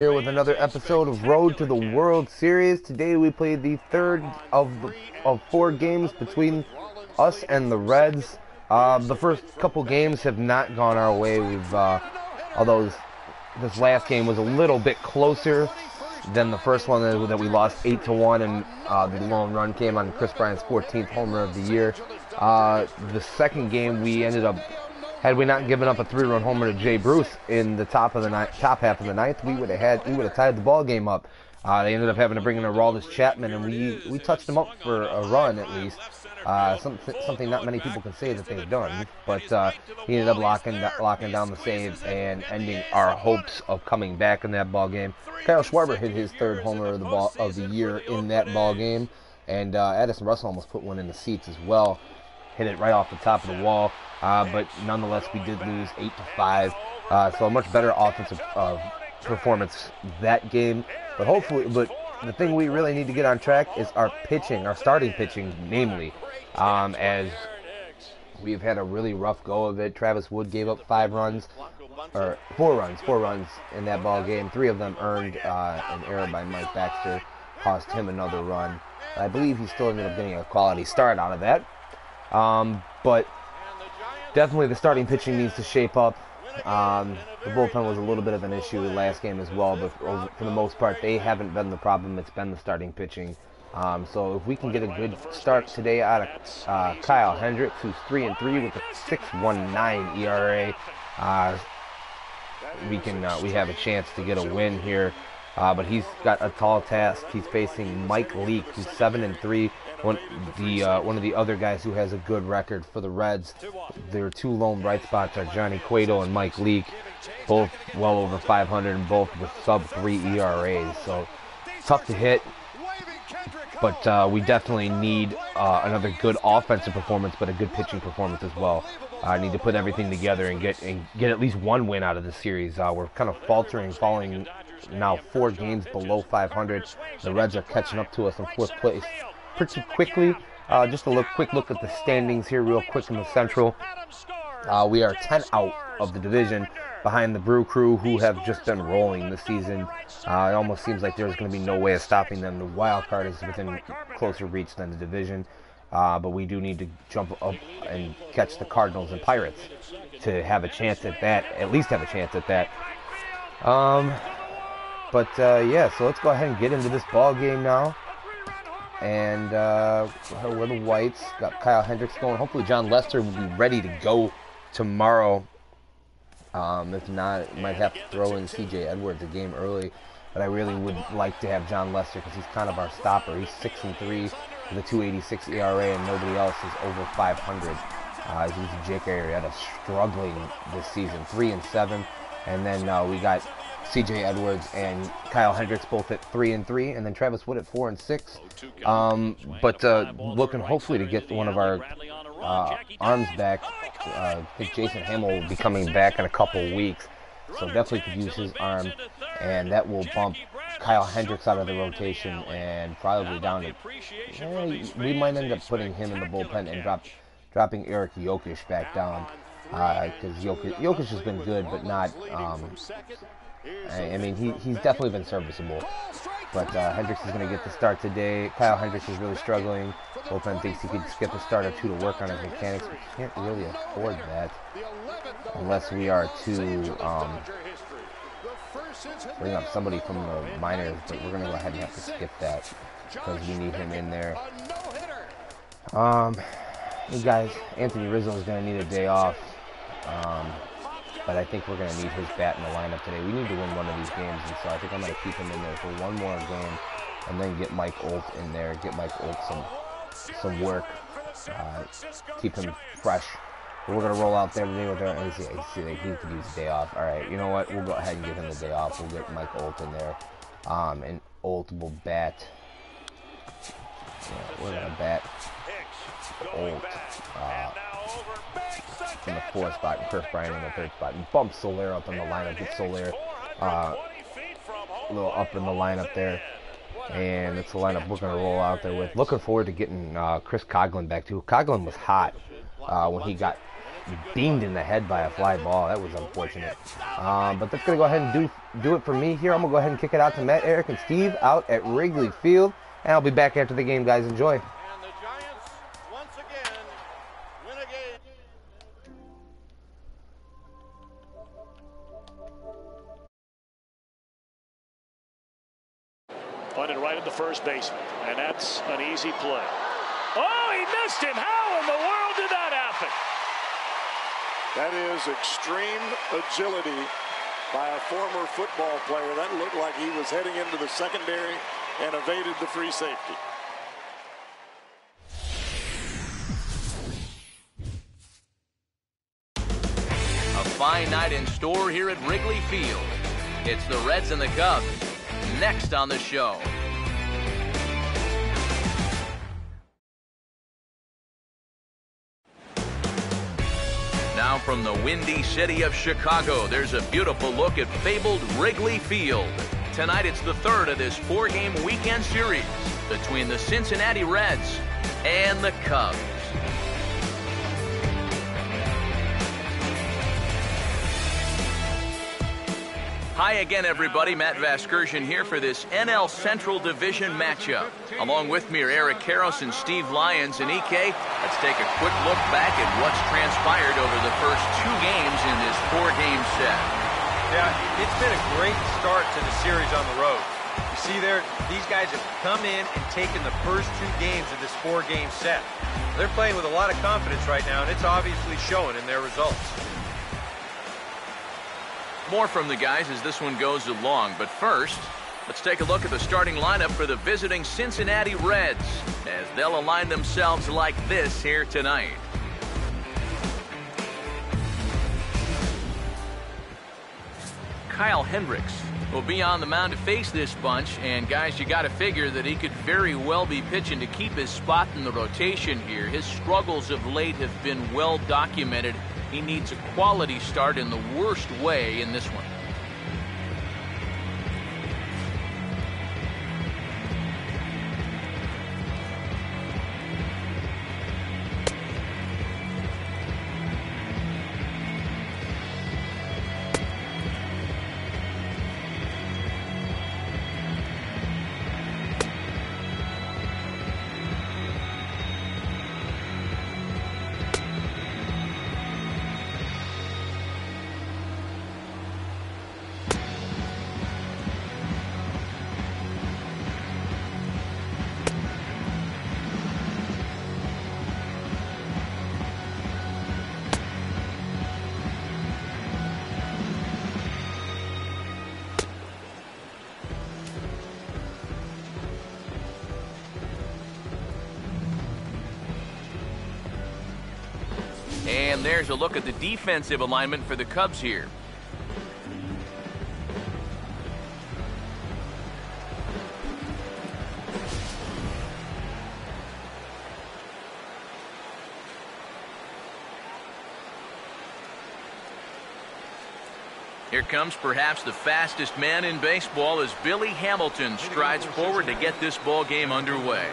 Here with another episode of Road to the World Series. Today we played the third of four games between us and the Reds. The first couple games have not gone our way. Although this last game was a little bit closer than the first one that we lost 8-1, and the lone run came on Kris Bryant's 14th homer of the year. The second game we ended up. Had we not given up a 3-run homer to Jay Bruce in the top half of the ninth, we would have tied the ball game up. They ended up having to bring in Aroldis Chapman, and we touched him up for a run at least. Something not many people can say that they've done, but he ended up locking down the save and ending our hopes of coming back in that ball game. Kyle Schwarber hit his third homer of the year in that ball game, and Addison Russell almost put one in the seats as well. Hit it right off the top of the wall, but nonetheless we did lose 8-5. So a much better offensive performance that game. But the thing we really need to get on track is our pitching, our starting pitching, namely, as we've had a really rough go of it. Travis Wood gave up 4 runs in that ball game. 3 of them earned an error by Mike Baxter, cost him another run. I believe he still ended up getting a quality start out of that. But definitely the starting pitching needs to shape up. The bullpen was a little bit of an issue last game as well, but for the most part, they haven't been the problem. It's been the starting pitching. So if we can get a good start today out of Kyle Hendricks, who's 3-3 with a 6.19 ERA, we have a chance to get a win here. But he's got a tall task. He's facing Mike Leake, who's 7-3. One of the other guys who has a good record for the Reds. Their 2 lone bright spots are Johnny Cueto and Mike Leake, both well over 500 and both with sub-3 ERAs. So tough to hit, but we definitely need another good offensive performance, but a good pitching performance as well. I need to put everything together and get at least one win out of this series. We're kind of falling now 4 games below 500. The Reds are catching up to us in 4th place pretty quickly. Just a quick look at the standings here real quick in the Central. We are 10 out of the division behind the Brew Crew, who have just been rolling this season. It almost seems like there's going to be no way of stopping them. The wild card is within closer reach than the division. But we do need to jump up and catch the Cardinals and Pirates to have a chance at that, at least have a chance at that. Yeah, so let's go ahead and get into this ball game now. And we're the Whites. Got Kyle Hendricks going. Hopefully John Lester will be ready to go tomorrow. If not, might have to throw in C.J. Edwards a game early. But I really would like to have John Lester because he's kind of our stopper. He's 6-3 with a 2.86 ERA, and nobody else is over 500. He's Jake Arrieta struggling this season, 3-7. And then we got C.J. Edwards and Kyle Hendricks both at 3-3, and then Travis Wood at 4-6. Looking hopefully to get one of our arms back. I think Jason Hamill will be coming back in a couple weeks, so definitely could use his arm, and that will bump Kyle Hendricks out of the rotation and probably down to. We might end up putting him in the bullpen and dropping Eric Jokic back down because Jokic has been good, but not. I mean, he's definitely been serviceable, but Hendricks is going to get the start today. Kyle Hendricks is really struggling. Bullpen thinks he could skip a start or 2 to work on his mechanics, but he can't really afford that unless we are to bring up somebody from the minors, but we're going to go ahead and have to skip that because we need him in there. You guys, Anthony Rizzo is going to need a day off. But I think we're going to need his bat in the lineup today. We need to win one of these games, and so I think I'm going to keep him in there for one more game, and then get Mike Olt in there, get Mike Olt some work, keep him fresh. But we're going to roll out there today with our NCAA. He could use a day off. All right, you know what? We'll go ahead and give him the day off. We'll get Mike Olt in there, and Olt will bat. Yeah, we're going to bat Olt. In the 4th spot, and Kris Bryant in the 3rd spot, and bump Soler up in the lineup. Get Soler a little up in the lineup there, and that's the lineup we're going to roll out there with. Looking forward to getting Chris Coghlan back too. Coghlan was hot when he got beamed in the head by a fly ball. That was unfortunate. But that's going to go ahead and do it for me here. I'm going to go ahead and kick it out to Matt, Eric, and Steve out at Wrigley Field. And I'll be back after the game, guys. Enjoy. And the Giants, once again, win a game. Punted right at the first baseman, and that's an easy play. Oh, he missed him. How in the world did that happen? That is extreme agility by a former football player. That looked like he was heading into the secondary and evaded the free safety. A fine night in store here at Wrigley Field. It's the Reds and the Cubs next on the show. Now from the windy city of Chicago, there's a beautiful look at fabled Wrigley Field. Tonight it's the third of this four-game weekend series between the Cincinnati Reds and the Cubs. Hi again, everybody. Matt Vasgersian here for this NL Central Division matchup. Along with me are Eric Karros and Steve Lyons. And EK, let's take a quick look back at what's transpired over the first two games in this four-game set. Yeah, it's been a great start to the series on the road. You see there, these guys have come in and taken the first two games of this four-game set. They're playing with a lot of confidence right now, and it's obviously showing in their results. More from the guys as this one goes along, but first, let's take a look at the starting lineup for the visiting Cincinnati Reds as they'll align themselves like this here tonight. Kyle Hendricks will be on the mound to face this bunch, and guys, you got to figure that he could very well be pitching to keep his spot in the rotation here. His struggles of late have been well documented. He needs a quality start in the worst way in this one. And there's a look at the defensive alignment for the Cubs here. Here comes perhaps the fastest man in baseball as Billy Hamilton strides forward to get this ball game underway.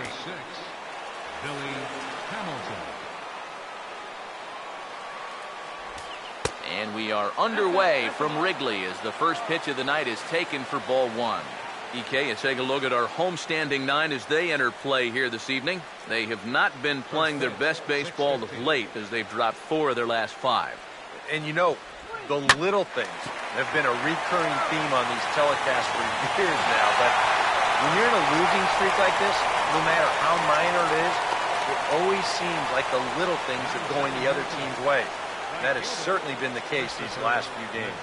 Billy Hamilton. And we are underway from Wrigley as the first pitch of the night is taken for ball one. EK, let's take a look at our homestanding nine as they enter play here this evening. They have not been playing their best baseball of late as they've dropped 4 of their last 5. And you know, the little things have been a recurring theme on these telecasts for years now. But when you're in a losing streak like this, no matter how minor it is, it always seems like the little things are going the other team's way. That has certainly been the case these last few games.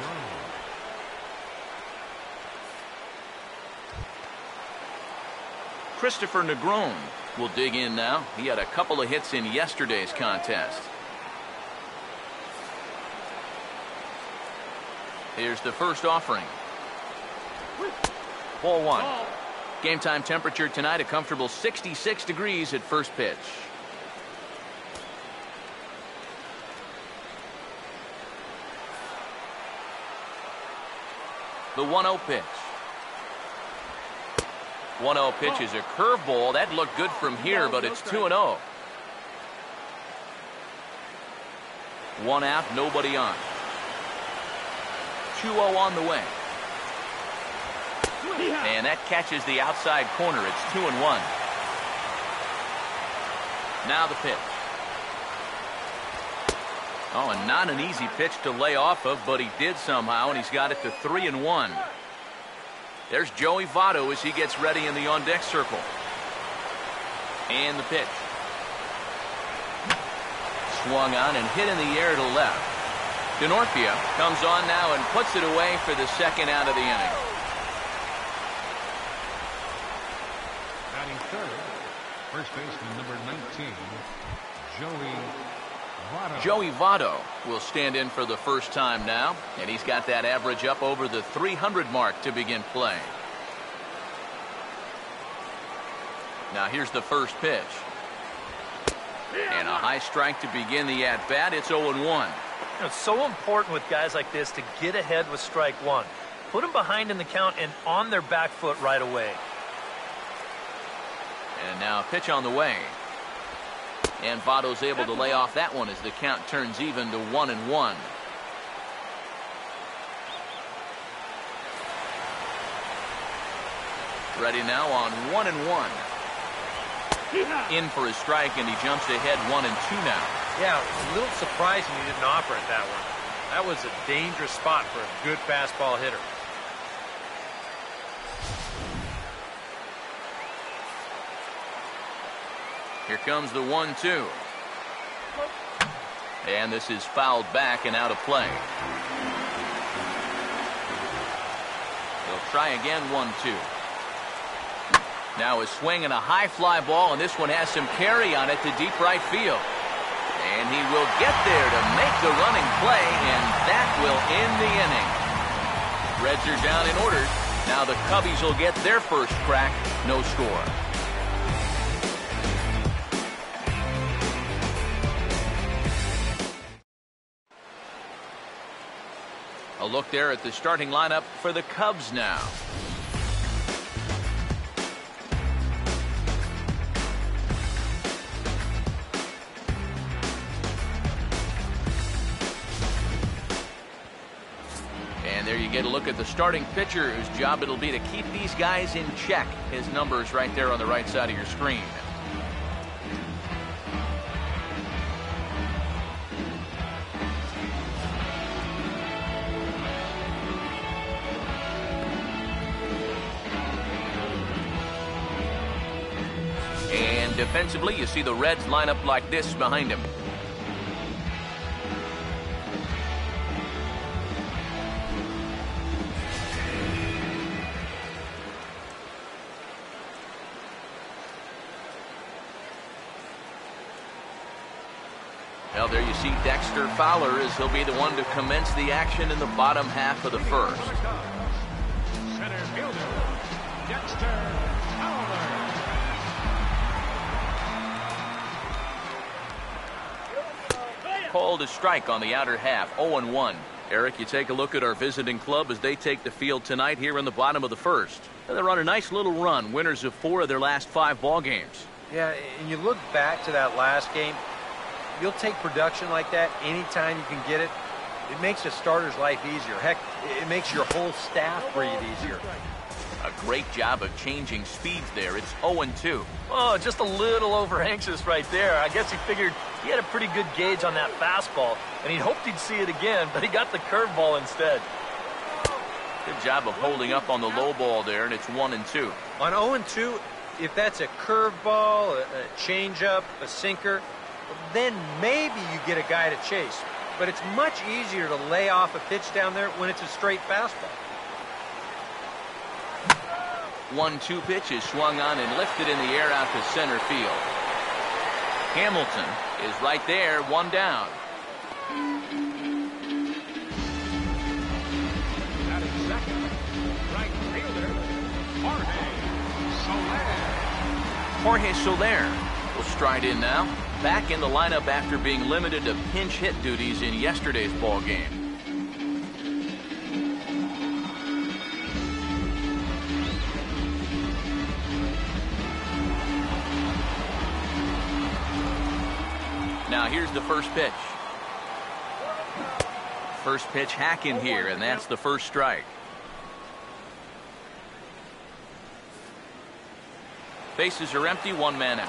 Christopher Negron will dig in now. He had a couple of hits in yesterday's contest. Here's the first offering. Ball one. Game time temperature tonight a comfortable 66 degrees at first pitch. The 1-0 pitch. 1-0 pitch is a curveball. That looked good from here, but it's 2-0. 1 out, nobody on. 2-0 on the way. And that catches the outside corner. It's 2-1. Now the pitch. Oh, and not an easy pitch to lay off of, but he did somehow, and he's got it to 3-1. There's Joey Votto as he gets ready in the on-deck circle. And the pitch. Swung on and hit in the air to left. Denorpia comes on now and puts it away for the second out of the inning. Batting third, first baseman number 19, Joey Votto. Joey Votto will stand in for the first time now, and he's got that average up over the 300 mark to begin play. Now here's the first pitch. And a high strike to begin the at-bat. It's 0-1. It's so important with guys like this to get ahead with strike one. Put them behind in the count and on their back foot right away. And now a pitch on the way. And Votto's able to lay off that one as the count turns even to 1-1. Ready now on 1-1. In for a strike, and he jumps ahead 1-2 now. Yeah, a little surprising he didn't offer it that one. That was a dangerous spot for a good fastball hitter. Here comes the 1-2. And this is fouled back and out of play. They'll try again, 1-2. Now a swing and a high fly ball, and this one has some carry on it to deep right field. And he will get there to make the running play, and that will end the inning. Reds are down in orders. Now the Cubbies will get their first crack, no score. A look there at the starting lineup for the Cubs now. And there you get a look at the starting pitcher whose job it'll be to keep these guys in check. His numbers right there on the right side of your screen. And defensively, you see the Reds line up like this behind him. Well, there you see Dexter Fowler as he'll be the one to commence the action in the bottom half of the first. Center fielder, Dexter Fowler. Called a strike on the outer half, 0-1. Eric, you take a look at our visiting club as they take the field tonight here in the bottom of the first. And they're on a nice little run, winners of 4 of their last 5 ball games. Yeah, and you look back to that last game, you'll take production like that anytime you can get it. It makes a starter's life easier. Heck, it makes your whole staff breathe easier. A great job of changing speeds there. It's 0-2. Oh, just a little over-anxious right there. I guess he figured he had a pretty good gauge on that fastball, and he hoped he'd see it again, but he got the curveball instead. Good job of holding up on the low ball there, and it's 1-2. On 0-2, if that's a curveball, a changeup, a sinker, then maybe you get a guy to chase. But it's much easier to lay off a pitch down there when it's a straight fastball. 1-2 pitch is swung on and lifted in the air out to center field. Hamilton is right there, 1 down. At his second, right fielder, Jorge Soler will stride in now. Back in the lineup after being limited to pinch hit duties in yesterday's ball game. Now here's the first pitch. First pitch hack in here, and that's the first strike. Bases are empty, one man out.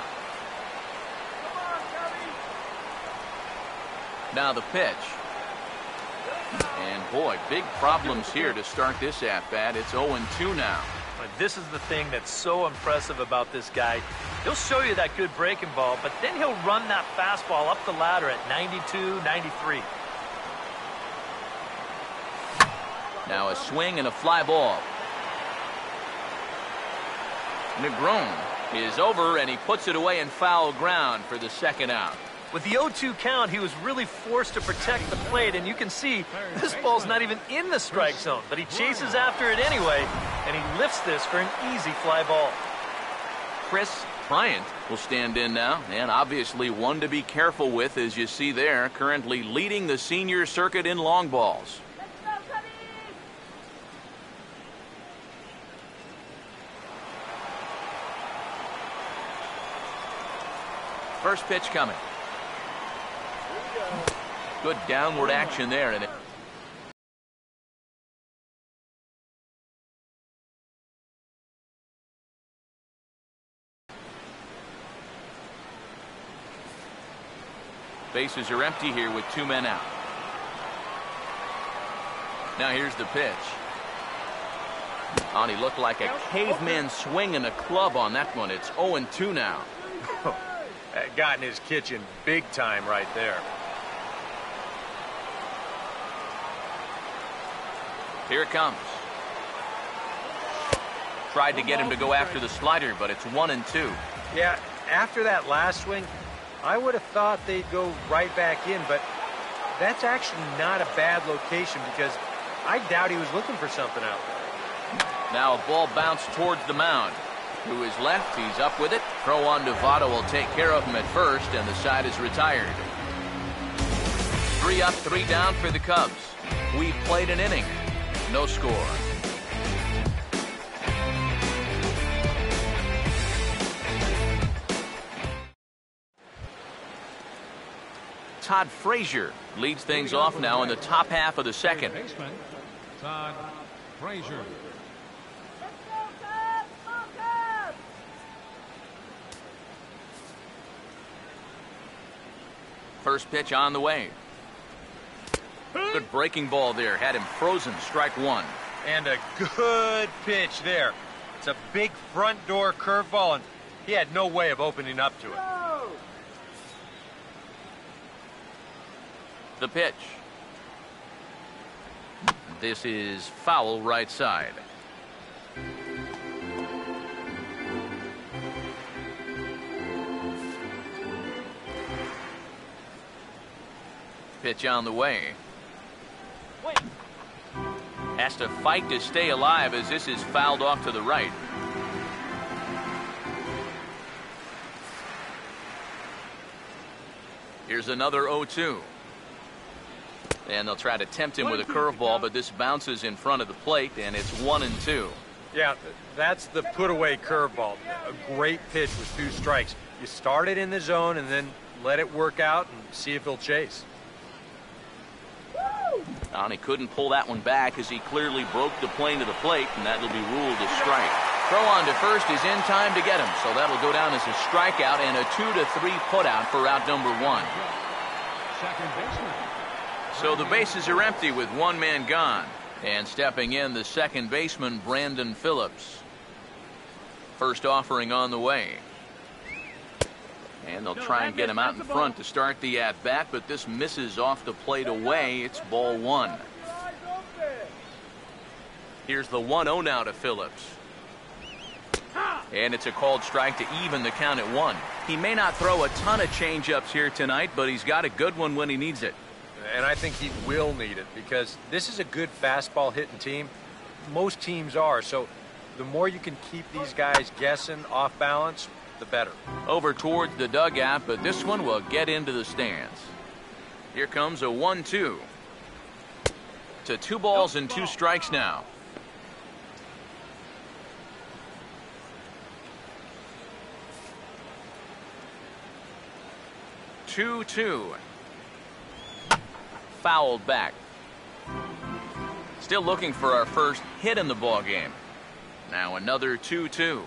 Now the pitch. And boy, big problems here to start this at-bat. It's 0-2 now. This is the thing that's so impressive about this guy. He'll show you that good breaking ball, but then he'll run that fastball up the ladder at 92, 93. Now a swing and a fly ball. Negron is over, and he puts it away in foul ground for the second out. With the 0-2 count, he was really forced to protect the plate, and you can see this ball's not even in the strike zone, but he chases after it anyway, and he lifts this for an easy fly ball. Chris Bryant will stand in now, and obviously one to be careful with, as you see there, currently leading the senior circuit in long balls. First pitch coming. Good downward action there. And bases are empty here with two men out. Now here's the pitch. He looked like a caveman swinging a club on that one. It's 0-2 now. Got in his kitchen big time right there. Here it comes. Tried to get him to go after the slider, but it's 1-2. Yeah, after that last swing, I would have thought they'd go right back in, but that's actually not a bad location because I doubt he was looking for something out there. Now a ball bounced towards the mound. To his left, he's up with it. Throw on to Votto will take care of him at first, and the side is retired. 3 up, 3 down for the Cubs. We've played an inning. No score. Todd Frazier leads things off now in the top half of the second. Todd Frazier. First pitch on the way. Good breaking ball there. Had him frozen. Strike one. And a good pitch there. It's a big front door curveball, and he had no way of opening up to it. The pitch. This is foul right side. Pitch on the way. Has to fight to stay alive as this is fouled off to the right. Here's another 0-2. And they'll try to tempt him with a curveball, but this bounces in front of the plate, and it's 1-2. Yeah, that's the put-away curveball. A great pitch with 2 strikes. You start it in the zone and then let it work out and see if he'll chase. And he couldn't pull that one back as he clearly broke the plane to the plate, and that'll be ruled a strike. Throw on to first is in time to get him, so that'll go down as a strikeout and a 2-3 putout for out number 1. Second baseman. So the bases are empty with one man gone, and stepping in the second baseman Brandon Phillips. First offering on the way. And they'll try and get him out in front to start the at-bat, but this misses off the plate away. It's ball 1. Here's the 1-0 now to Phillips. And it's a called strike to even the count at 1. He may not throw a ton of change-ups here tonight, but he's got a good one when he needs it. And I think he will need it because this is a good fastball hitting team. Most teams are, so the more you can keep these guys guessing off balance, the better. Over towards the dugout, but this one will get into the stands. Here comes a 1-2. To 2 balls and 2 strikes now. Two. Fouled back. Still looking for our first hit in the ball game. Now another 2-2.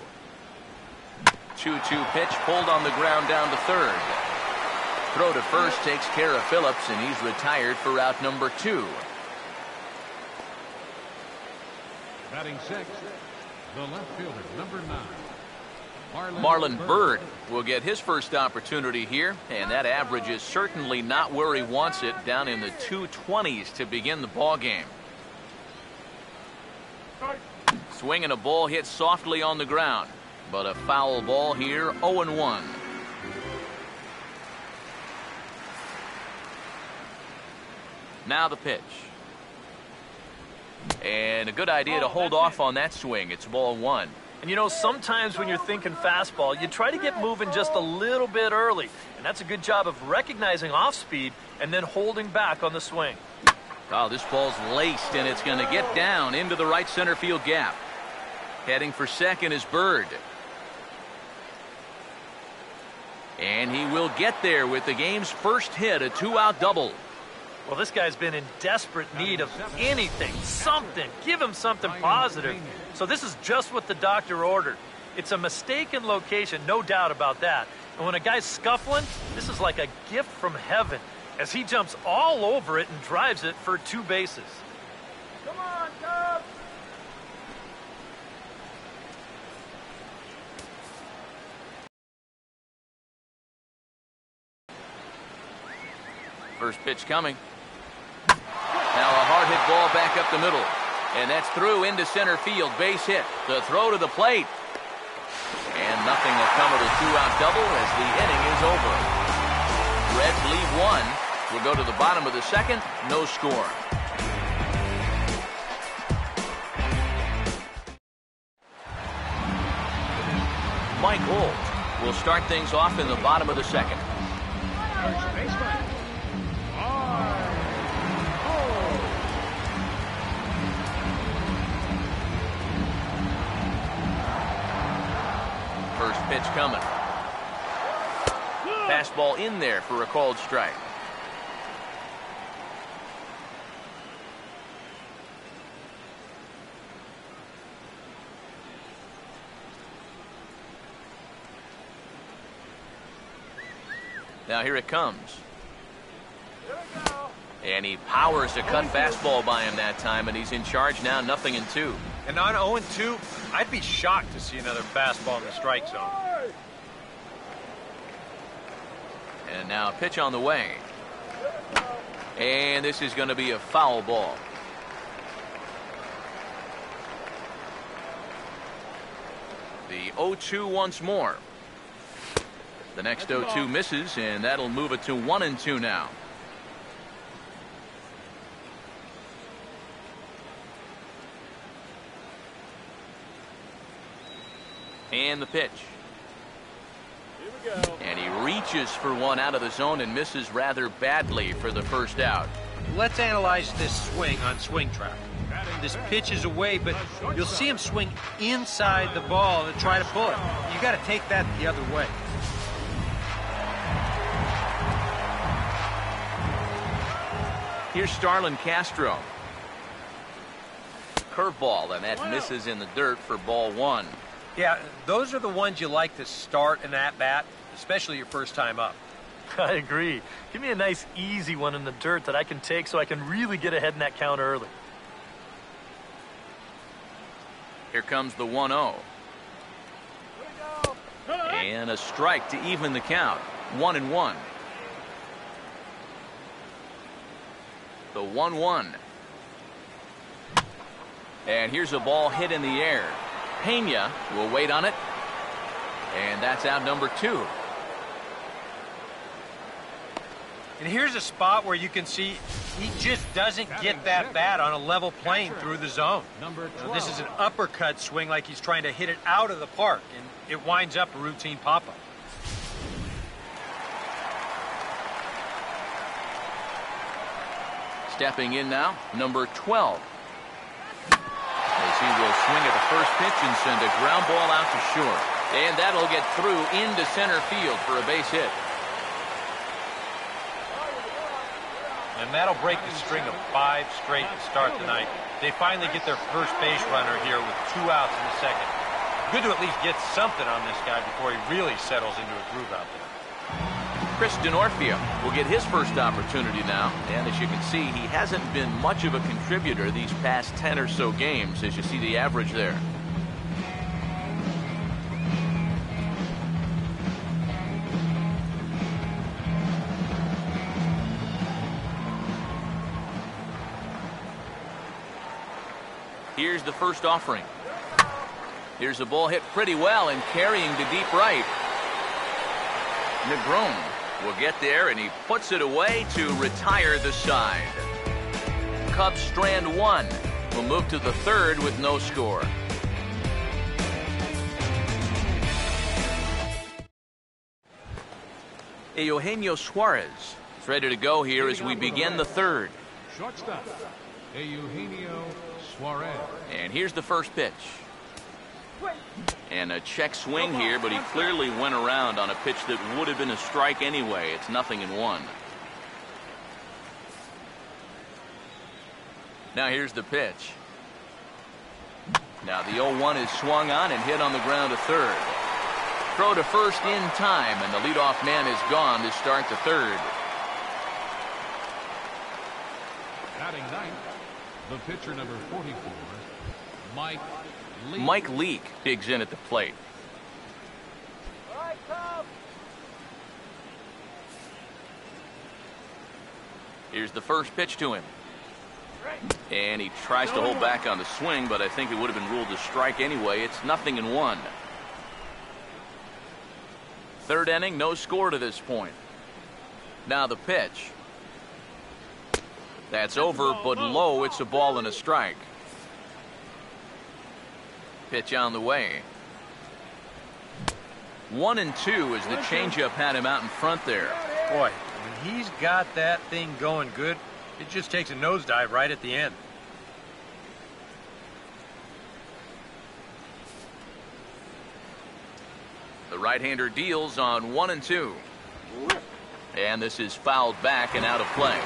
2-2 pitch pulled on the ground down to third. Throw to first takes care of Phillips, and he's retired for out number 2. Batting sixth, the left fielder, number 9. Marlon Byrd will get his first opportunity here, and that average is certainly not where he wants it, down in the 220s to begin the ball game. Swing and a ball hit softly on the ground, but a foul ball here, 0-1. Now the pitch. And a good idea to hold off on that swing. It's ball 1. And you know, sometimes when you're thinking fastball, you try to get moving just a little bit early. And that's a good job of recognizing off speed and then holding back on the swing. Oh, this ball's laced, and it's going to get down into the right center field gap. Heading for second is Byrd. And he will get there with the game's first hit, a 2-out double. Well, this guy's been in desperate need of anything, something. Give him something positive. So this is just what the doctor ordered. It's a mistaken location, no doubt about that. And when a guy's scuffling, this is like a gift from heaven as he jumps all over it and drives it for 2 bases. Come on, Cubs! First pitch coming. Now a hard hit ball back up the middle. And that's through into center field. Base hit. The throw to the plate. And nothing will come of the 2-out double as the inning is over. Reds lead 1. We'll go to the bottom of the second. No score. Mike Holt will start things off in the bottom of the second. First baseman, First pitch coming. Fastball in there for a called strike. Now here it comes. And he powers a cut fastball by him that time, and he's in charge now, 0-2. And on 0-2, I'd be shocked to see another fastball in the strike zone. And now a pitch on the way. And this is going to be a foul ball. The 0-2 once more. The next 0-2 misses, and that'll move it to 1-2 now. And the pitch. Here we go. And he reaches for one out of the zone and misses rather badly for the first out. Let's analyze this swing on Swing Track. This pitch is away, but you'll see him swing inside the ball and try to pull it. You got to take that the other way. Here's Starlin Castro. Curveball, and that misses in the dirt for ball 1. Yeah, those are the ones you like to start an at-bat, especially your first time up. I agree. Give me a nice, easy one in the dirt that I can take so I can really get ahead in that count early. Here comes the 1-0. And a strike to even the count. 1-1. The 1-1. And here's a ball hit in the air. Pena will wait on it. And that's out number 2. And here's a spot where you can see he just doesn't get that bat on a level plane through the zone. This is an uppercut swing like he's trying to hit it out of the park, and it winds up a routine pop-up. Stepping in now, number 12. As he will swing at the first pitch and send a ground ball out to short. And that'll get through into center field for a base hit. And that'll break the string of 5 straight to start tonight. They finally get their first base runner here with 2 outs in the second. Good to at least get something on this guy before he really settles into a groove out there. Chris Denorfia will get his first opportunity now. And as you can see, he hasn't been much of a contributor these past 10 or so games, as you see the average there. Here's the first offering. Here's the ball hit pretty well and carrying to deep right. Negron will get there, and he puts it away to retire the side. Cubs strand one. Will move to the third with no score. Eugenio Suarez is ready to go here as we begin the third. Shortstop, Eugenio Suarez. And here's the first pitch. And a check swing here, but he clearly went around on a pitch that would have been a strike anyway. It's 0-1. Now here's the pitch. Now the 0-1 is swung on and hit on the ground to third. Throw to first in time, and the leadoff man is gone to start the third. Batting ninth, the pitcher number 44, Mike Leake. Mike Leake digs in at the plate. Here's the first pitch to him. And he tries to hold back on the swing, but I think it would have been ruled a strike anyway. It's 0-1. Third inning, no score to this point. Now the pitch. That's over, but low. It's a ball and a strike. Pitch on the way. 1-2 as the changeup had him out in front there. Boy, when he's got that thing going good, it just takes a nosedive right at the end. The right-hander deals on 1-2. And this is fouled back and out of play.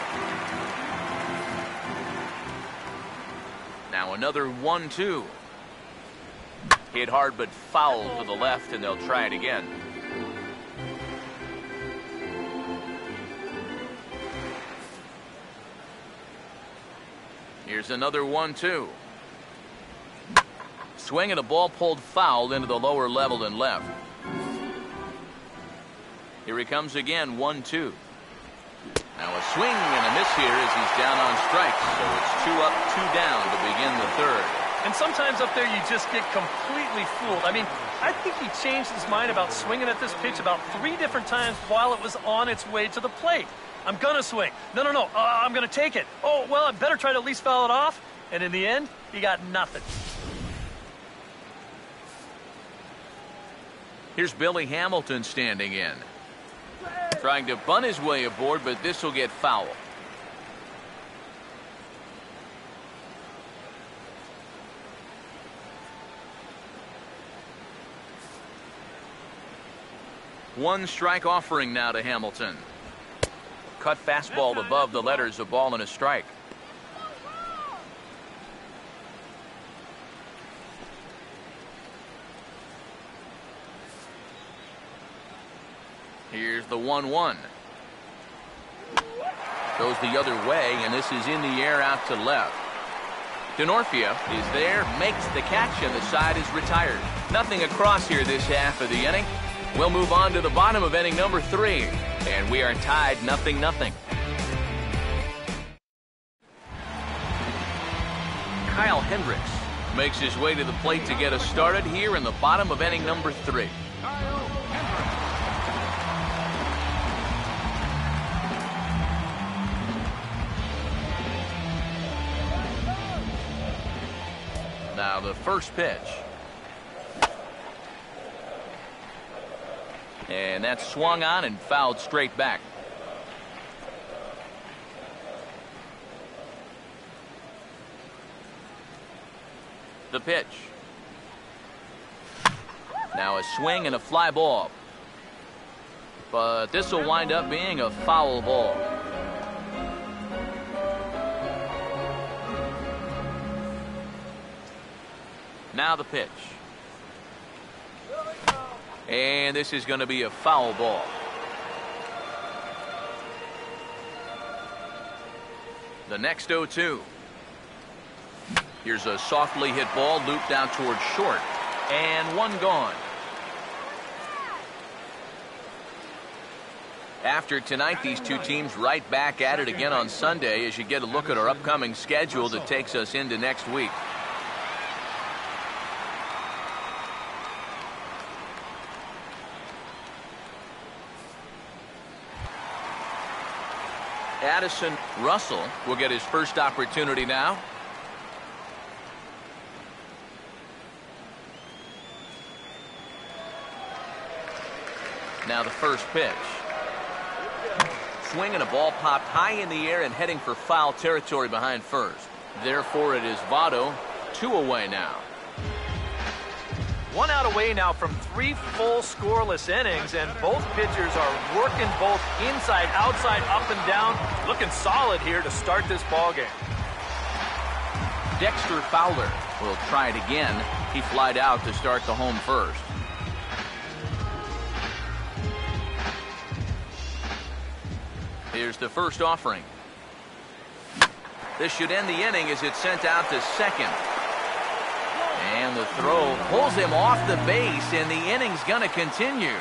Now another 1-2. Hit hard but foul to the left, and they'll try it again. Here's another 1-2. Swing and a ball pulled foul into the lower level and left. Here he comes again, 1-2. Now a swing and a miss here as he's down on strikes. So it's 2 up, 2 down to begin the third. And sometimes up there you just get completely fooled. I mean, I think he changed his mind about swinging at this pitch about 3 different times while it was on its way to the plate. I'm going to swing. No. I'm going to take it. Oh, well, I better try to at least foul it off. And in the end, he got nothing. Here's Billy Hamilton standing in. Trying to bunt his way aboard, but this will get foul. One strike offering now to Hamilton. Cut fastball above the letters, a ball and a strike. Here's the 1-1. Goes the other way, and this is in the air out to left. Denorfia is there, makes the catch, and the side is retired. Nothing across here this half of the inning. We'll move on to the bottom of inning number 3, and we are tied 0-0. Kyle Hendricks makes his way to the plate to get us started here in the bottom of inning number 3. Now the first pitch. And that's swung on and fouled straight back. The pitch. Now a swing and a fly ball. But this will wind up being a foul ball. Now the pitch. And this is going to be a foul ball. The next 0-2. Here's a softly hit ball looped out towards short. And one gone. After tonight, these two teams right back at it again on Sunday as you get a look at our upcoming schedule that takes us into next week. Addison Russell will get his first opportunity now. Now the first pitch. Swinging, a ball popped high in the air and heading for foul territory behind first. Therefore, it is Votto, 2 away now. 1 out away now from 3 full scoreless innings, and both pitchers are working both inside, outside, up and down. Looking solid here to start this ball game. Dexter Fowler will try it again. He flied out to start the home first. Here's the first offering. This should end the inning as it's sent out to second. And the throw pulls him off the base, and the inning's going to continue.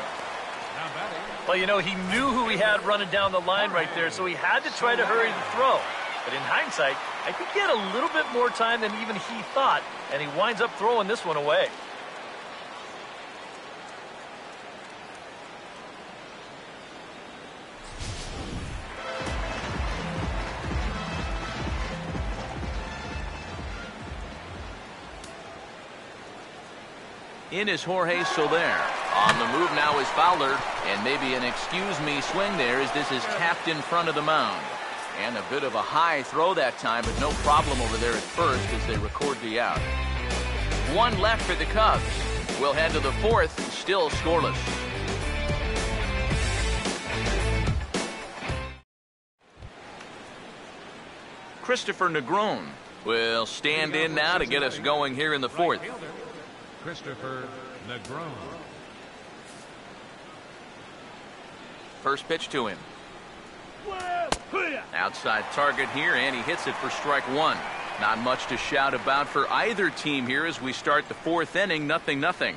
Well, you know, he knew who he had running down the line right there, so he had to try to hurry the throw. But in hindsight, I think he had a little bit more time than even he thought, and he winds up throwing this one away. In is Jorge Soler. On the move now is Fowler, and maybe an excuse-me swing there as this is tapped in front of the mound. And a bit of a high throw that time, but no problem over there at first as they record the out. 1 left for the Cubs. We'll head to the 4th, still scoreless. Christopher Negron will stand in now to get us going here in the 4th. Christopher Negron. First pitch to him. Outside target here, and he hits it for strike 1. Not much to shout about for either team here as we start the 4th inning, 0-0.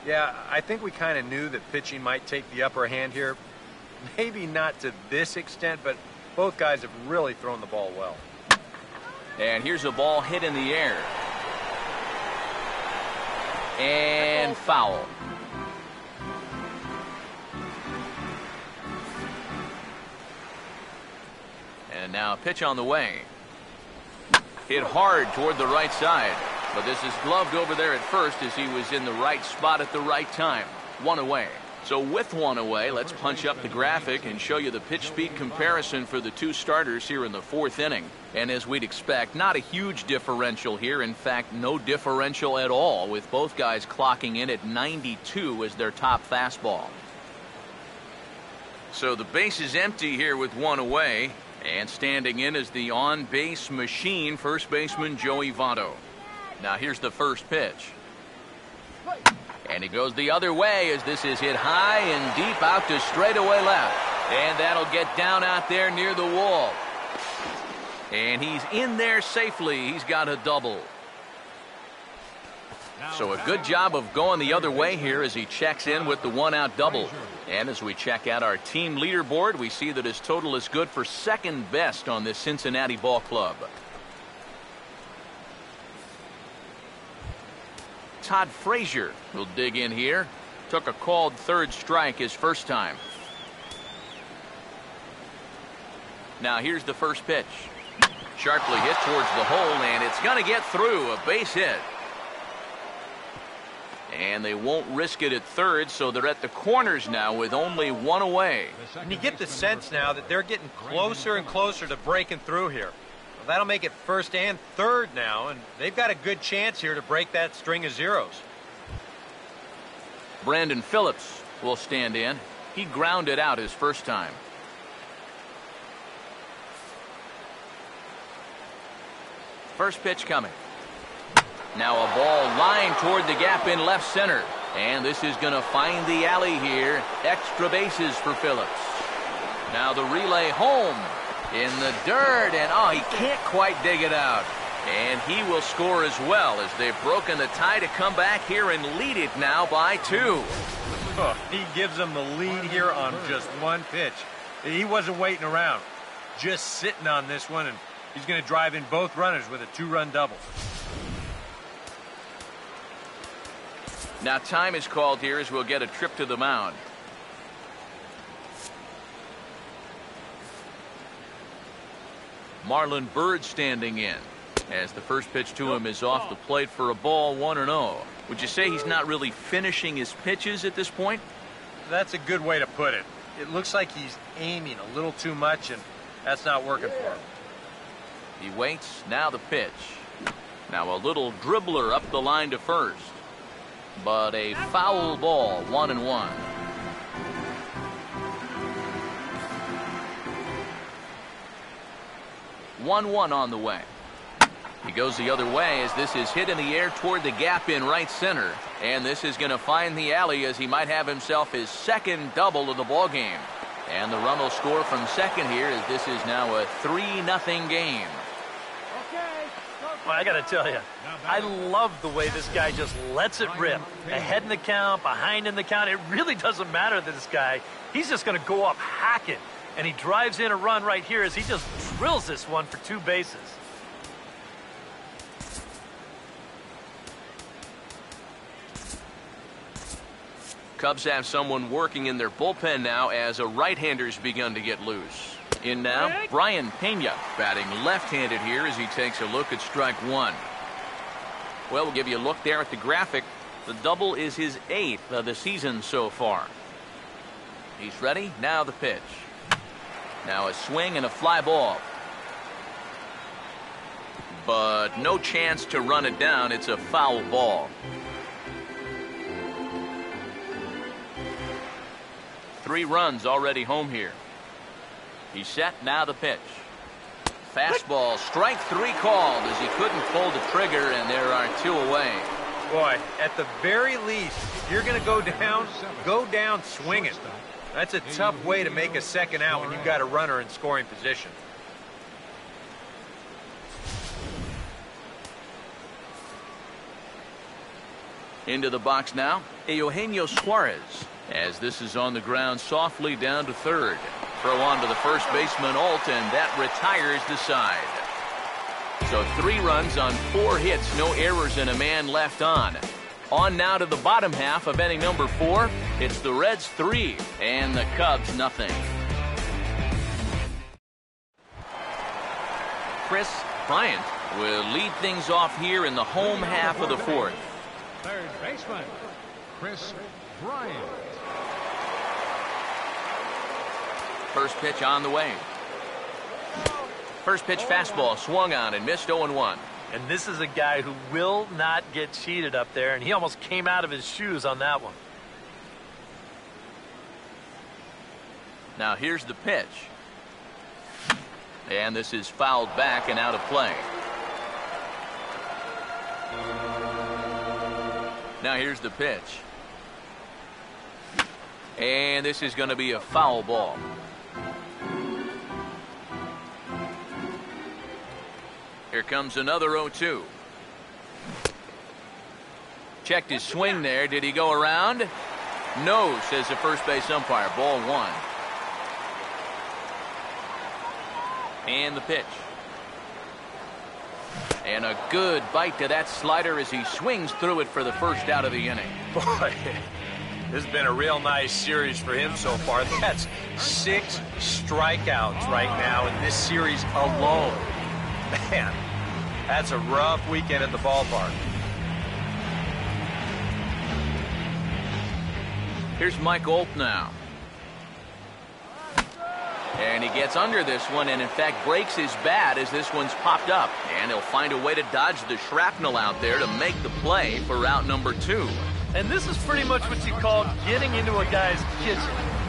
Yeah, I think we kind of knew that pitching might take the upper hand here. Maybe not to this extent, but both guys have really thrown the ball well. And here's a ball hit in the air. And foul. And now a pitch on the way. Hit hard toward the right side. But this is gloved over there at first as he was in the right spot at the right time. 1 away. So with 1 away, let's punch up the graphic and show you the pitch speed comparison for the two starters here in the 4th inning. And as we'd expect, not a huge differential here. In fact, no differential at all, with both guys clocking in at 92 as their top fastball. So the base is empty here with 1 away. And standing in is the on-base machine, first baseman Joey Votto. Now here's the first pitch. And he goes the other way as this is hit high and deep out to straightaway left. And that'll get down out there near the wall. And he's in there safely. He's got a double. So a good job of going the other way here as he checks in with the 1-out double. And as we check out our team leaderboard, we see that his total is good for second best on this Cincinnati ball club. Todd Frazier will dig in here. Took a called third strike his first time. Now here's the first pitch. Sharply hit towards the hole, and it's going to get through. A base hit. And they won't risk it at third, so they're at the corners now with only 1 away. And you get the sense now that they're getting closer and closer to breaking through here. Well, that'll make it first and third now, and they've got a good chance here to break that string of zeros. Brandon Phillips will stand in. He grounded out his first time. First pitch coming. Now a ball lined toward the gap in left center. And this is going to find the alley here. Extra bases for Phillips. Now the relay home in the dirt, and oh, he can't quite dig it out. And he will score as well, as they've broken the tie to come back here and lead it now by 2. Oh, he gives them the lead here on just one pitch. He wasn't waiting around, just sitting on this one, and he's going to drive in both runners with a 2-run double. Now time is called here as we'll get a trip to the mound. Marlon Byrd standing in, as the first pitch to him is off the plate for a ball, 1-0. Would you say he's not really finishing his pitches at this point? That's a good way to put it. It looks like he's aiming a little too much, and that's not working for him. He waits, now the pitch. Now a little dribbler up the line to first. But a foul ball, 1-1. One on the way. He goes the other way as this is hit in the air toward the gap in right center. And this is going to find the alley as he might have himself his second double of the ball game. And the run will score from second here as this is now a 3-0 game. Well, I got to tell you, I love the way this guy just lets it rip. Ahead in the count, behind in the count. It really doesn't matter to this guy. He's just going to go up hacking. And he drives in a run right here as he just drills this one for 2 bases. Cubs have someone working in their bullpen now as a right-hander's begun to get loose. In now, Brian Pena, batting left-handed here as he takes a look at strike 1. Well, we'll give you a look there at the graphic. The double is his 8th of the season so far. He's ready. Now the pitch. Now a swing and a fly ball. But no chance to run it down. It's a foul ball. 3 runs already home here. He's set, now the pitch. Fastball, strike 3 called as he couldn't pull the trigger, and there are 2 away. Boy, at the very least, if you're going to go down swinging. That's a tough way to make a second out when you've got a runner in scoring position. Into the box now, Eugenio Suarez, as this is on the ground softly down to third. Throw on to the first baseman, Alt, and that retires the side. So 3 runs on 4 hits, no errors, and a man left on. On now to the bottom half of inning number 4. It's the Reds 3 and the Cubs nothing. Chris Bryant will lead things off here in the home half of the 4th. Third baseman, Chris Bryant. First pitch on the way. First pitch fastball swung on and missed 0-1. And this is a guy who will not get cheated up there, and he almost came out of his shoes on that one. Now here's the pitch. And this is fouled back and out of play. Now here's the pitch. And this is going to be a foul ball. Here comes another 0-2. Checked his swing there. Did he go around? No, says the first base umpire. Ball 1. And the pitch. And a good bite to that slider as he swings through it for the first out of the inning. Boy, this has been a real nice series for him so far. That's 6 strikeouts right now in this series alone. Man, that's a rough weekend at the ballpark. Here's Mike Alt now. And he gets under this one and, in fact, breaks his bat as this one's popped up. And he'll find a way to dodge the shrapnel out there to make the play for route number 2. And this is pretty much what you call getting into a guy's kitchen.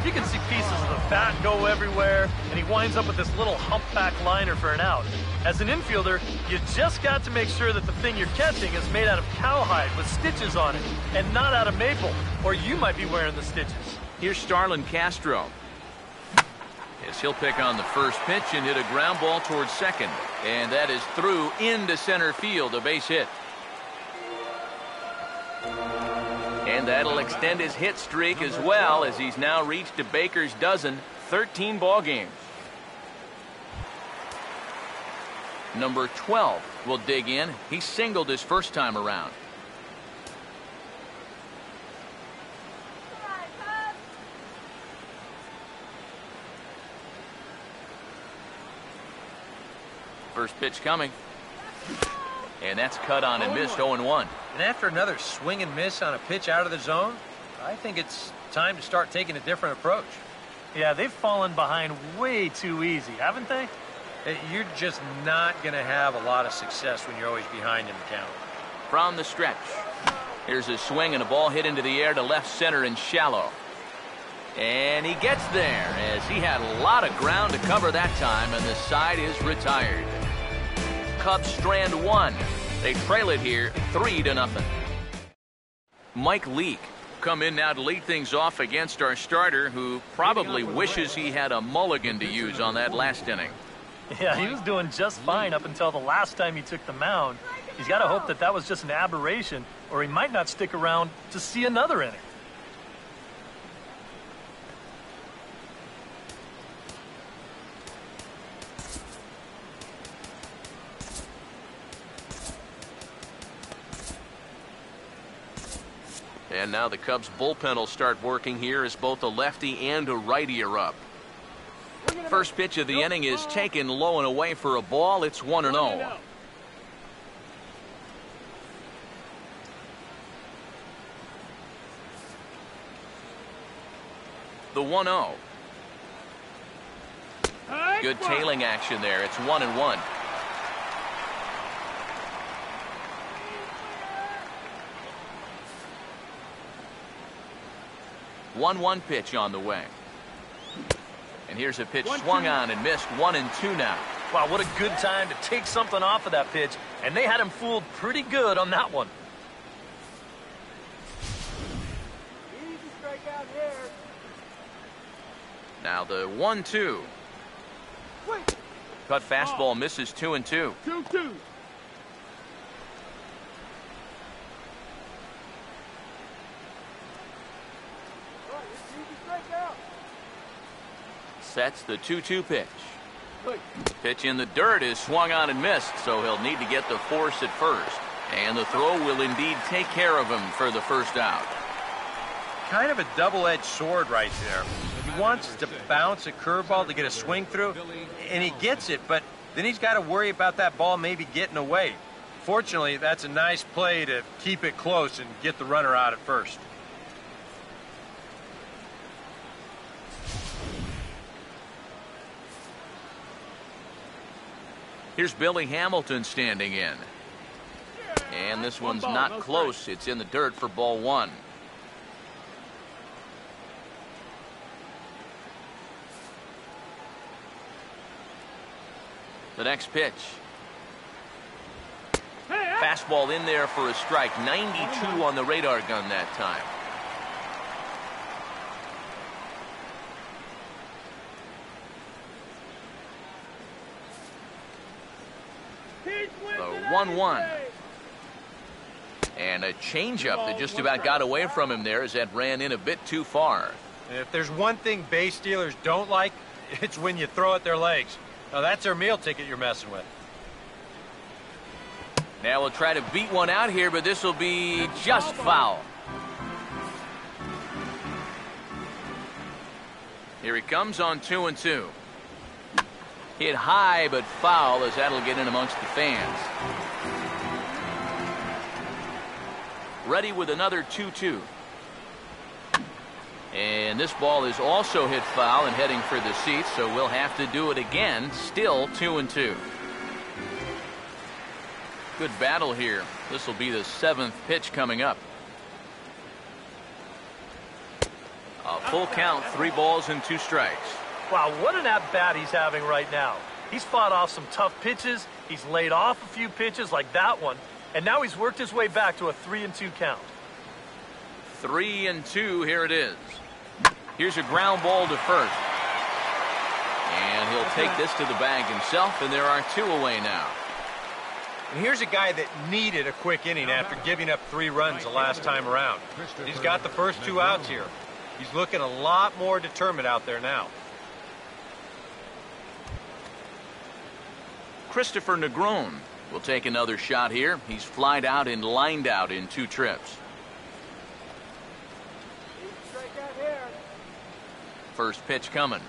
You can see pieces of the bat go everywhere, and he winds up with this little humpback liner for an out. As an infielder, you just got to make sure that the thing you're catching is made out of cowhide with stitches on it, and not out of maple, or you might be wearing the stitches. Here's Starlin Castro. As he'll pick on the first pitch and hit a ground ball towards second. And that is through into center field, a base hit. And that'll extend his hit streak as well, as he's now reached a Baker's dozen, 13 ball games. Number 12 will dig in. He singled his first time around. First pitch coming. And that's cut on and missed, 0-1. And after another swing and miss on a pitch out of the zone, I think it's time to start taking a different approach. Yeah, they've fallen behind way too easy, haven't they? You're just not going to have a lot of success when you're always behind in the count. From the stretch. Here's a swing and a ball hit into the air to left center and shallow. And he gets there as he had a lot of ground to cover that time, and the side is retired. Cubs strand one. They trail it here 3-0. Mike Leake come in now to lead things off against our starter, who probably wishes he had a mulligan to use on that last inning. Yeah, he was doing just fine up until the last time he took the mound. He's got to hope that that was just an aberration, or he might not stick around to see another inning. And now the Cubs bullpen will start working here as both a lefty and a righty are up. First pitch of the inning is taken low and away for a ball. It's 1-0. The 1-0. Good tailing action there. It's 1-1. One pitch on the way. And here's a pitch swung on and missed. 1-2 now. Wow, what a good time to take something off of that pitch. And they had him fooled pretty good on that one. Easy strikeout here. Now the 1-2. Cut fastball misses. 2-2. 2-2. Sets the 2-2 pitch. Pitch in the dirt is swung on and missed, so he'll need to get the force at first. And the throw will indeed take care of him for the first out. Kind of a double-edged sword right there. He wants to bounce a curveball to get a swing through, and he gets it, but then he's got to worry about that ball maybe getting away. Fortunately, that's a nice play to keep it close and get the runner out at first. Here's Billy Hamilton standing in. And this one's not close. It's in the dirt for ball one. The next pitch. Fastball in there for a strike. 92 on the radar gun that time. The 1-1. And a changeup that just about got away from him there as that ran in a bit too far. If there's one thing base stealers don't like, it's when you throw at their legs. Now that's their meal ticket you're messing with. Now we'll try to beat one out here, but this will be just foul. Here he comes on 2-2. Hit high but foul, as that'll get in amongst the fans. Ready with another 2-2. And this ball is also hit foul and heading for the seats, so we'll have to do it again. Still 2-2. Good battle here. This will be the 7th pitch coming up. A Full count, 3 balls and 2 strikes. Wow, what an at-bat he's having right now. He's fought off some tough pitches. He's laid off a few pitches like that one. And now he's worked his way back to a 3-2 count. 3-2, here it is. Here's a ground ball to first. And he'll take this to the bag himself, and there are 2 away now. And here's a guy that needed a quick inning after giving up 3 runs the last time around. He's got the first 2 outs here. He's looking a lot more determined out there now. Christopher Negron will take another shot here. He's flied out and lined out in 2 trips. First pitch coming.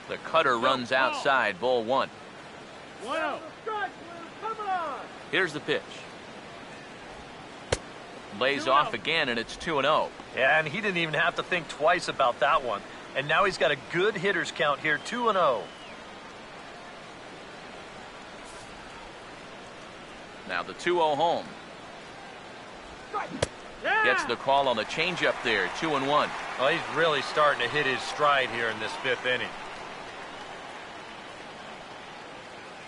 The cutter runs outside, ball 1. Here's the pitch. Lays off again, and it's 2-0. Yeah, and he didn't even have to think twice about that one. And now he's got a good hitter's count here, 2-0. Now the 2-0 home. Gets the call on the changeup there, 2-1. Well, he's really starting to hit his stride here in this 5th inning.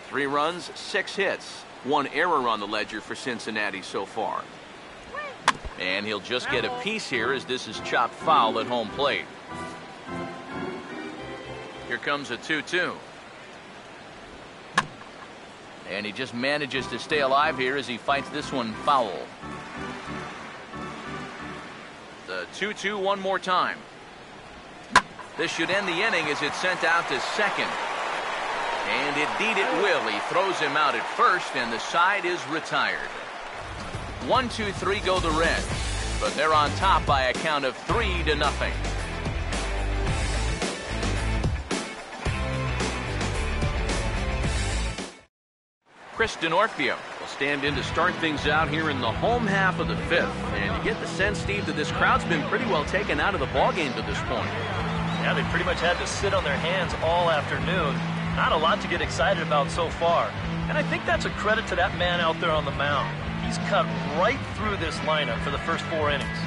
3 runs, 6 hits. 1 error on the ledger for Cincinnati so far. And he'll just get a piece here as this is chopped foul at home plate. Here comes a 2-2. And he just manages to stay alive here as he fights this one foul. The 2-2 one more time. This should end the inning as it's sent out to second. And indeed it will. He throws him out at first, and the side is retired. 1-2-3 go the Reds, but they're on top by a count of 3-0. Chris Denorfio will stand in to start things out here in the home half of the 5th. And you get the sense, Steve, that this crowd's been pretty well taken out of the ballgame to this point. Yeah, they pretty much had to sit on their hands all afternoon. Not a lot to get excited about so far. And I think that's a credit to that man out there on the mound. He's cut right through this lineup for the first 4 innings.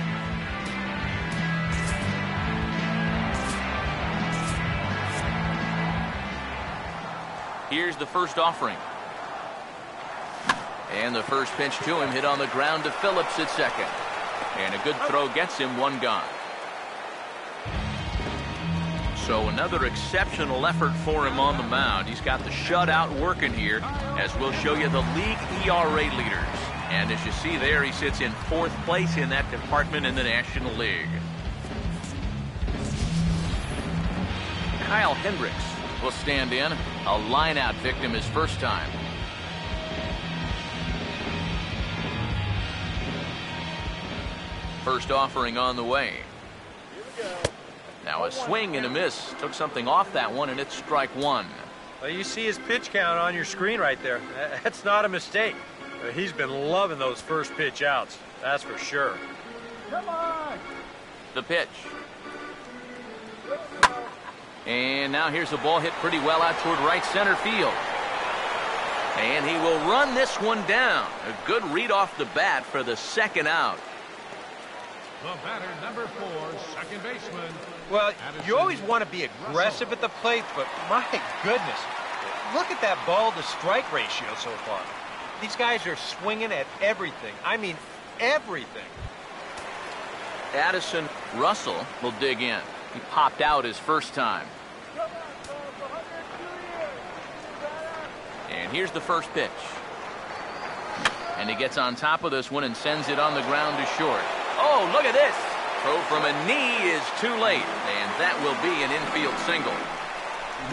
Here's the first offering. And the first pitch to him hit on the ground to Phillips at second. And a good throw gets him 1 gone. So another exceptional effort for him on the mound. He's got the shutout working here, as we'll show you the league ERA leaders. And as you see there, he sits in 4th place in that department in the National League. Kyle Hendricks will stand in, a line-out victim his first time. First offering on the way. Now a swing and a miss. Took something off that one, and it's strike 1. Well, you see his pitch count on your screen right there. That's not a mistake. He's been loving those first pitch outs. That's for sure. Come on. The pitch. And now here's a ball hit pretty well out toward right center field. And he will run this one down. A good read off the bat for the second out. The batter, number 4, second baseman. Well, you always want to be aggressive at the plate, but my goodness, look at that ball to strike ratio so far. These guys are swinging at everything. I mean, everything. Addison Russell will dig in. He popped out his first time. And here's the first pitch. And he gets on top of this one and sends it on the ground to short. Oh, look at this. Throw from a knee is too late, and that will be an infield single.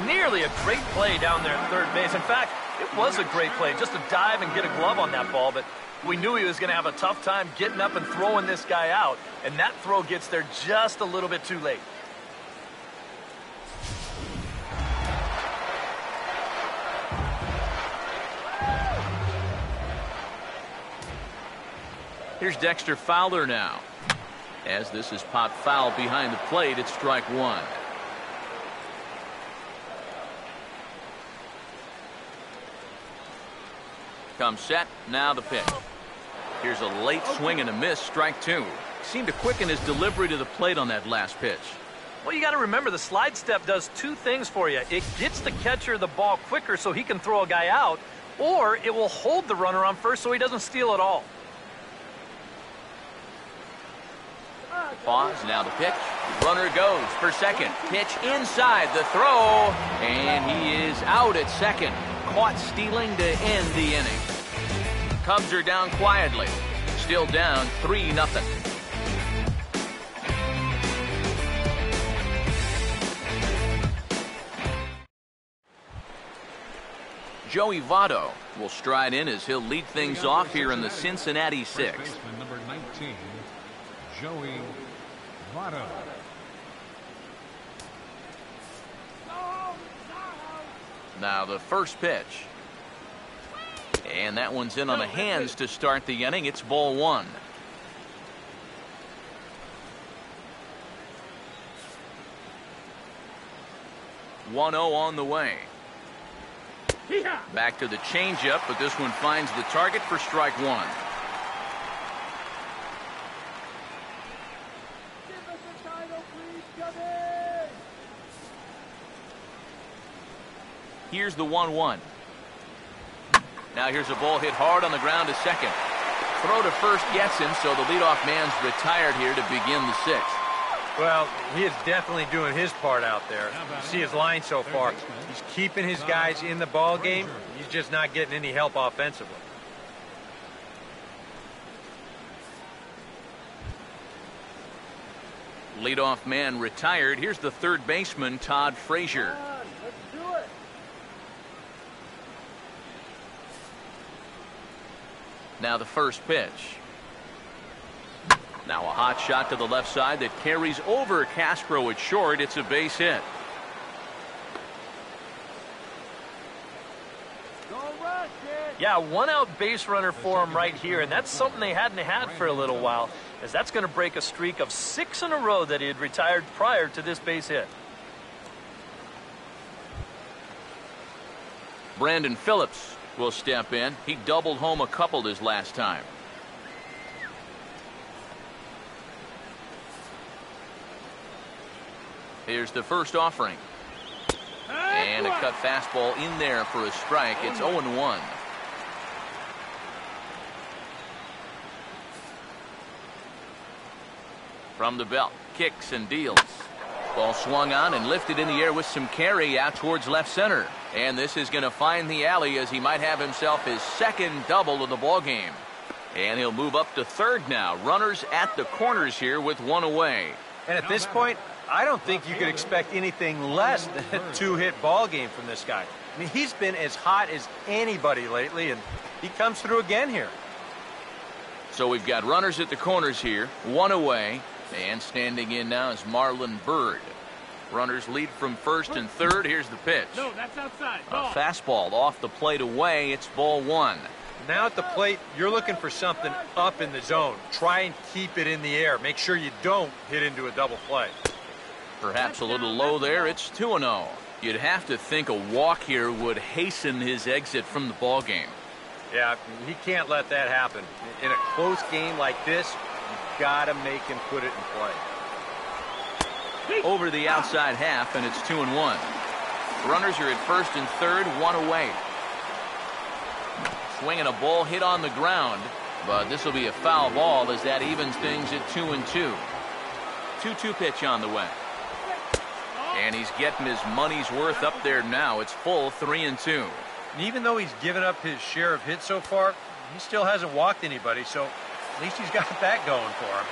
Nearly a great play down there at third base. In fact, it was a great play just to dive and get a glove on that ball, but we knew he was going to have a tough time getting up and throwing this guy out, and that throw gets there just a little bit too late. Here's Dexter Fowler now. As this is popped foul behind the plate, it's strike 1. Comes set, now the pitch. Here's a late swing and a miss, strike 2. seemed to quicken his delivery to the plate on that last pitch. Well, you got to remember the slide step does two things for you. It gets the catcher the ball quicker so he can throw a guy out, or it will hold the runner on first so he doesn't steal it all. Pause, now the pitch. Runner goes for second. Pitch inside the throw, and he is out at second. Caught stealing to end the inning. Cubs are down quietly. Still down 3-0. Joey Votto will stride in as he'll lead things off here in the Cincinnati sixth. Number 19, Joey Votto. Now the first pitch. And that one's in on the hands to start the inning. It's ball one. One 0 on the way. Back to the changeup, but this one finds the target for strike one. Here's the 1-1. Now here's a ball hit hard on the ground to second. Throw to first gets him, so the leadoff man's retired here to begin the sixth. Well, he is definitely doing his part out there. You see his line so far. He's keeping his guys in the ball game. He's just not getting any help offensively. Leadoff man retired. Here's the third baseman, Todd Frazier. Now the first pitch. Now a hot shot to the left side that carries over Castro at short. It's a base hit. Yeah, one out base runner for him right here, and that's something they hadn't had for a little while, as that's going to break a streak of 6 in a row that he had retired prior to this base hit. Brandon Phillips will step in. He doubled home a couple his last time. Here's the first offering. And a cut fastball in there for a strike. It's 0-1. From the belt, kicks and deals. Ball swung on and lifted in the air with some carry out towards left center. And this is going to find the alley as he might have himself his second double of the ball game. And he'll move up to third now. Runners at the corners here with one away. And at this point, I don't think you could expect anything less than a two-hit ball game from this guy. I mean, he's been as hot as anybody lately, and he comes through again here. So we've got runners at the corners here, one away, and standing in now is Marlon Byrd. Runners lead from first and third. Here's the pitch. No, that's outside. A fastball off the plate away. It's ball one. Now at the plate, you're looking for something up in the zone. Try and keep it in the air. Make sure you don't hit into a double play. Perhaps a little low there. It's 2-0. You'd have to think a walk here would hasten his exit from the ball game. Yeah, he can't let that happen. In a close game like this, you've got to make him put it in play. Over the outside half, and it's 2-1. Runners are at first and third, one away. Swinging a ball hit on the ground, but this will be a foul ball as that evens things at 2-2. 2-2 pitch on the way. And he's getting his money's worth up there now. It's full 3-2. And even though he's given up his share of hits so far, he still hasn't walked anybody, so at least he's got that going for him.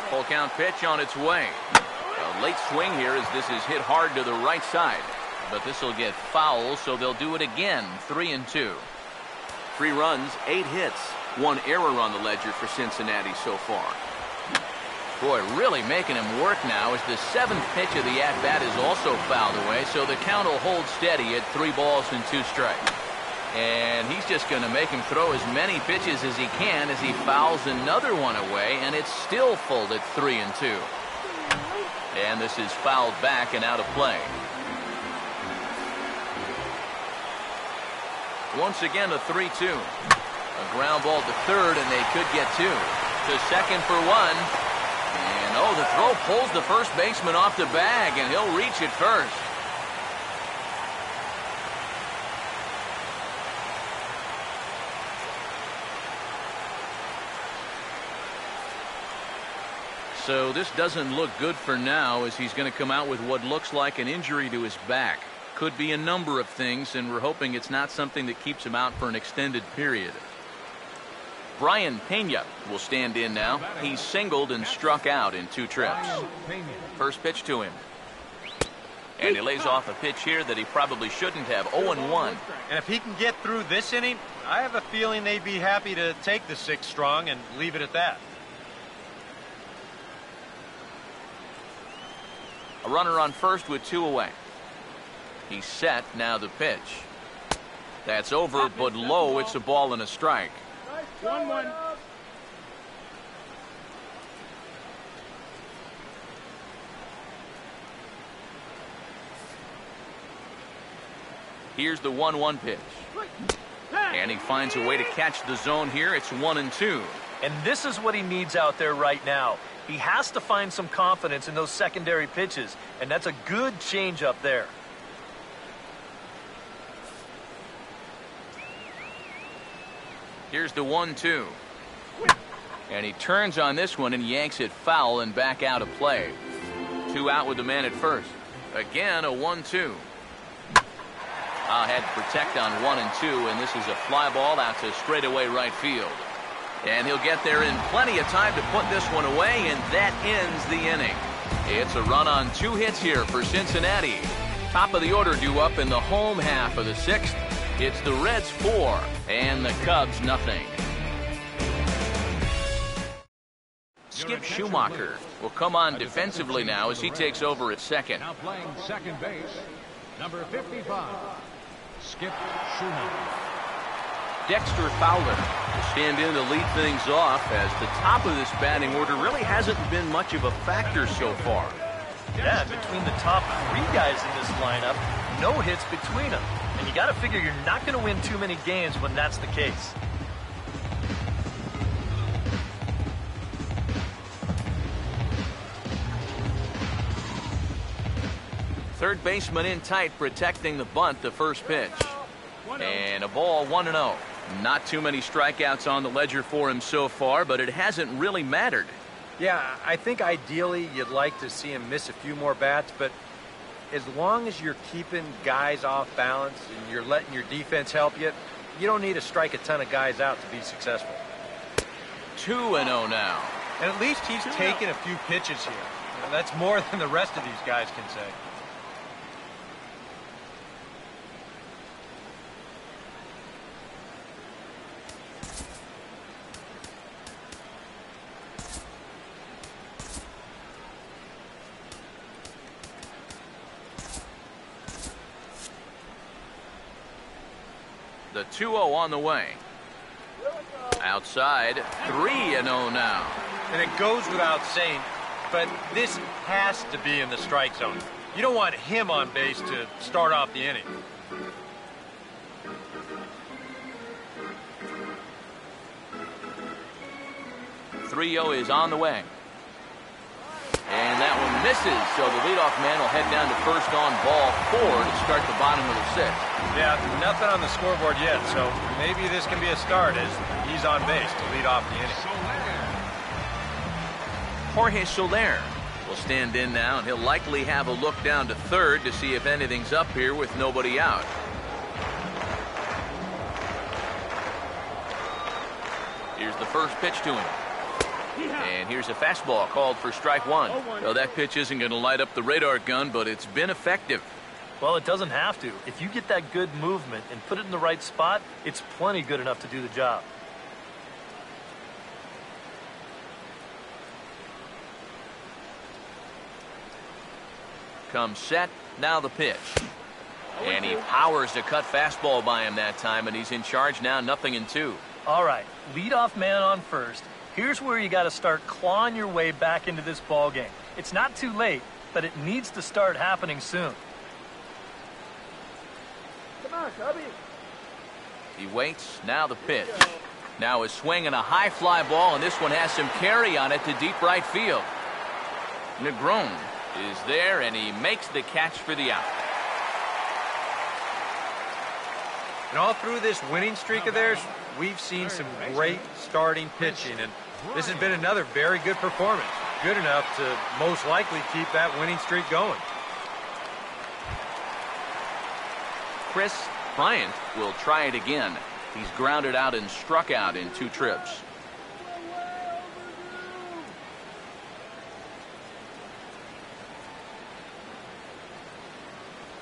Full count pitch on its way. A late swing here as this is hit hard to the right side. But this will get foul, so they'll do it again. 3-2. 3 runs, 8 hits, 1 error on the ledger for Cincinnati so far. Boy, really making him work now as the 7th pitch of the at-bat is also fouled away, so the count will hold steady at 3 balls and 2 strikes. And he's just going to make him throw as many pitches as he can as he fouls another one away, and it's still full at 3-2. And this is fouled back and out of play. Once again, a 3-2. A ground ball to third, and they could get 2. to second for one. And, oh, the throw pulls the first baseman off the bag, and he'll reach it first. So this doesn't look good for now, as he's going to come out with what looks like an injury to his back. Could be a number of things, and we're hoping it's not something that keeps him out for an extended period. Brian Pena will stand in now. He's singled and struck out in 2 trips. First pitch to him. And he lays off a pitch here that he probably shouldn't have. 0-1. And if he can get through this inning, I have a feeling they'd be happy to take the 6 strong and leave it at that. A runner on first with 2 away. He's set. Now the pitch. That's over, but low. It's a ball and a strike. 1-1. Here's the 1-1 pitch. And he finds a way to catch the zone here. It's 1-2. And this is what he needs out there right now. He has to find some confidence in those secondary pitches, and that's a good changeup there. Here's the 1-2. And he turns on this one and yanks it foul and back out of play. 2 out with the man at first. Again, a 1-2. Had to protect on 1 and 2, and this is a fly ball out to straightaway right field. And he'll get there in plenty of time to put this one away, and that ends the inning. It's a run on 2 hits here for Cincinnati. Top of the order due up in the home half of the 6th. It's the Reds 4 and the Cubs nothing. Skip Schumacher will come on defensively now as he takes over at second. Now playing second base, number 55, Skip Schumacher. Dexter Fowler will stand in to lead things off, as the top of this batting order really hasn't been much of a factor so far. Yeah, between the top 3 guys in this lineup, no hits between them. And you got to figure you're not going to win too many games when that's the case. Third baseman in tight, protecting the bunt, the first pitch. And a ball, 1-0. Not too many strikeouts on the ledger for him so far, but it hasn't really mattered. Yeah, I think ideally you'd like to see him miss a few more bats, but as long as you're keeping guys off balance and you're letting your defense help you, you don't need to strike a ton of guys out to be successful. 2-0 now. And at least he's taking a few pitches here. That's more than the rest of these guys can say. The 2-0 on the way. Outside, 3-0 now. And it goes without saying, but this has to be in the strike zone. You don't want him on base to start off the inning. .30 is on the way. And that one misses, so the leadoff man will head down to first on ball 4 to start the bottom of the 6th. Yeah, nothing on the scoreboard yet, so maybe this can be a start as he's on base to lead off the inning. Jorge Soler will stand in now, and he'll likely have a look down to third to see if anything's up here with nobody out. Here's the first pitch to him. And here's a fastball called for strike 1. Well, that pitch isn't going to light up the radar gun, but it's been effective. Well, it doesn't have to. If you get that good movement and put it in the right spot, it's plenty good enough to do the job. Comes set, now the pitch. And he powers a cut fastball by him that time, and he's in charge now, 0-2. All right, leadoff man on first. Here's where you got to start clawing your way back into this ball game. It's not too late, but it needs to start happening soon. Come on, Cubby. He waits, now the pitch. Now a swing and a high fly ball, and this one has some carry on it to deep right field. Negron is there, and he makes the catch for the out. And all through this winning streak of theirs, we've seen some great starting pitching, and this has been another very good performance. Good enough to most likely keep that winning streak going. Chris Bryant will try it again. He's grounded out and struck out in 2 trips.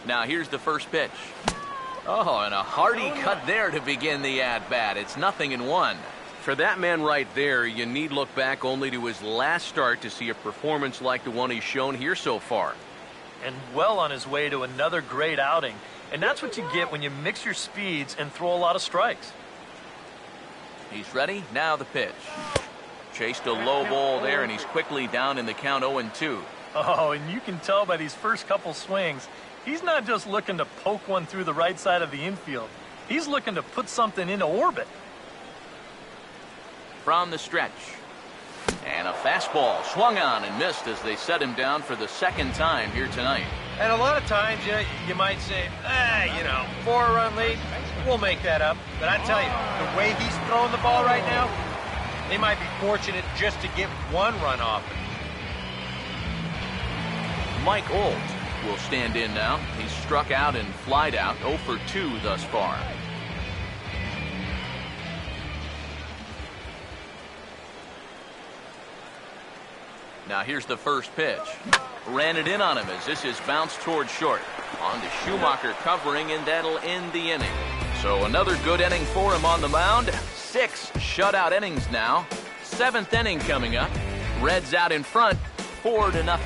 Now here's the first pitch. Oh, and a hearty cut there to begin the at-bat. It's 0-1. For that man right there, you need look back only to his last start to see a performance like the one he's shown here so far. And well on his way to another great outing. And that's what you get when you mix your speeds and throw a lot of strikes. He's ready. Now the pitch. Chased a low ball there, and he's quickly down in the count 0-2. Oh, and you can tell by these first couple swings, he's not just looking to poke one through the right side of the infield. He's looking to put something into orbit. From the stretch. And a fastball swung on and missed as they set him down for the second time here tonight. And a lot of times you might say, 4-run lead, we'll make that up. But I tell you, the way he's throwing the ball right now, they might be fortunate just to get 1 run off it. Mike Olt will stand in now. He's struck out and flied out, 0 for 2 thus far. Now here's the first pitch. Ran it in on him as this is bounced towards short. On to Schumacher covering, and that'll end the inning. So another good inning for him on the mound. 6 shutout innings now. 7th inning coming up. Reds out in front, 4-0.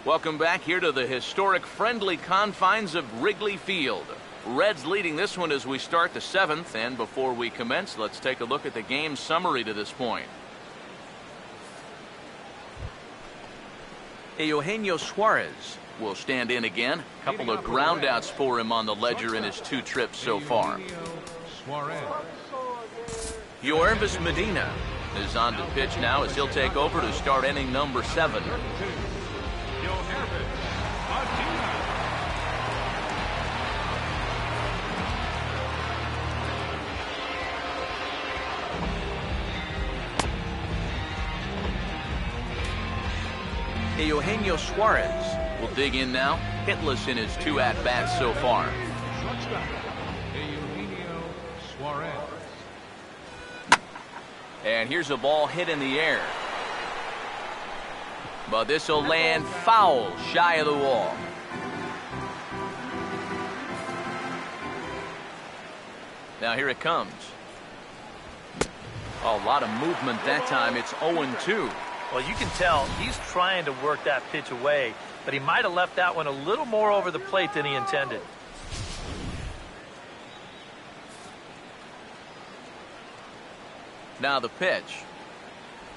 Welcome back here to the historic friendly confines of Wrigley Field. Reds leading this one as we start the 7th, and before we commence, let's take a look at the game summary to this point. Eugenio Suarez will stand in again. A couple of groundouts for him on the ledger in his 2 trips so far. Yoervis Medina is on to pitch now as he'll take over to start inning number 7. Eugenio Suarez will dig in now, hitless in his 2 at-bats so far. And here's a ball hit in the air. But this will land foul shy of the wall. Now here it comes. A lot of movement that time. It's 0-2. Well, you can tell he's trying to work that pitch away, but he might have left that one a little more over the plate than he intended. Now the pitch.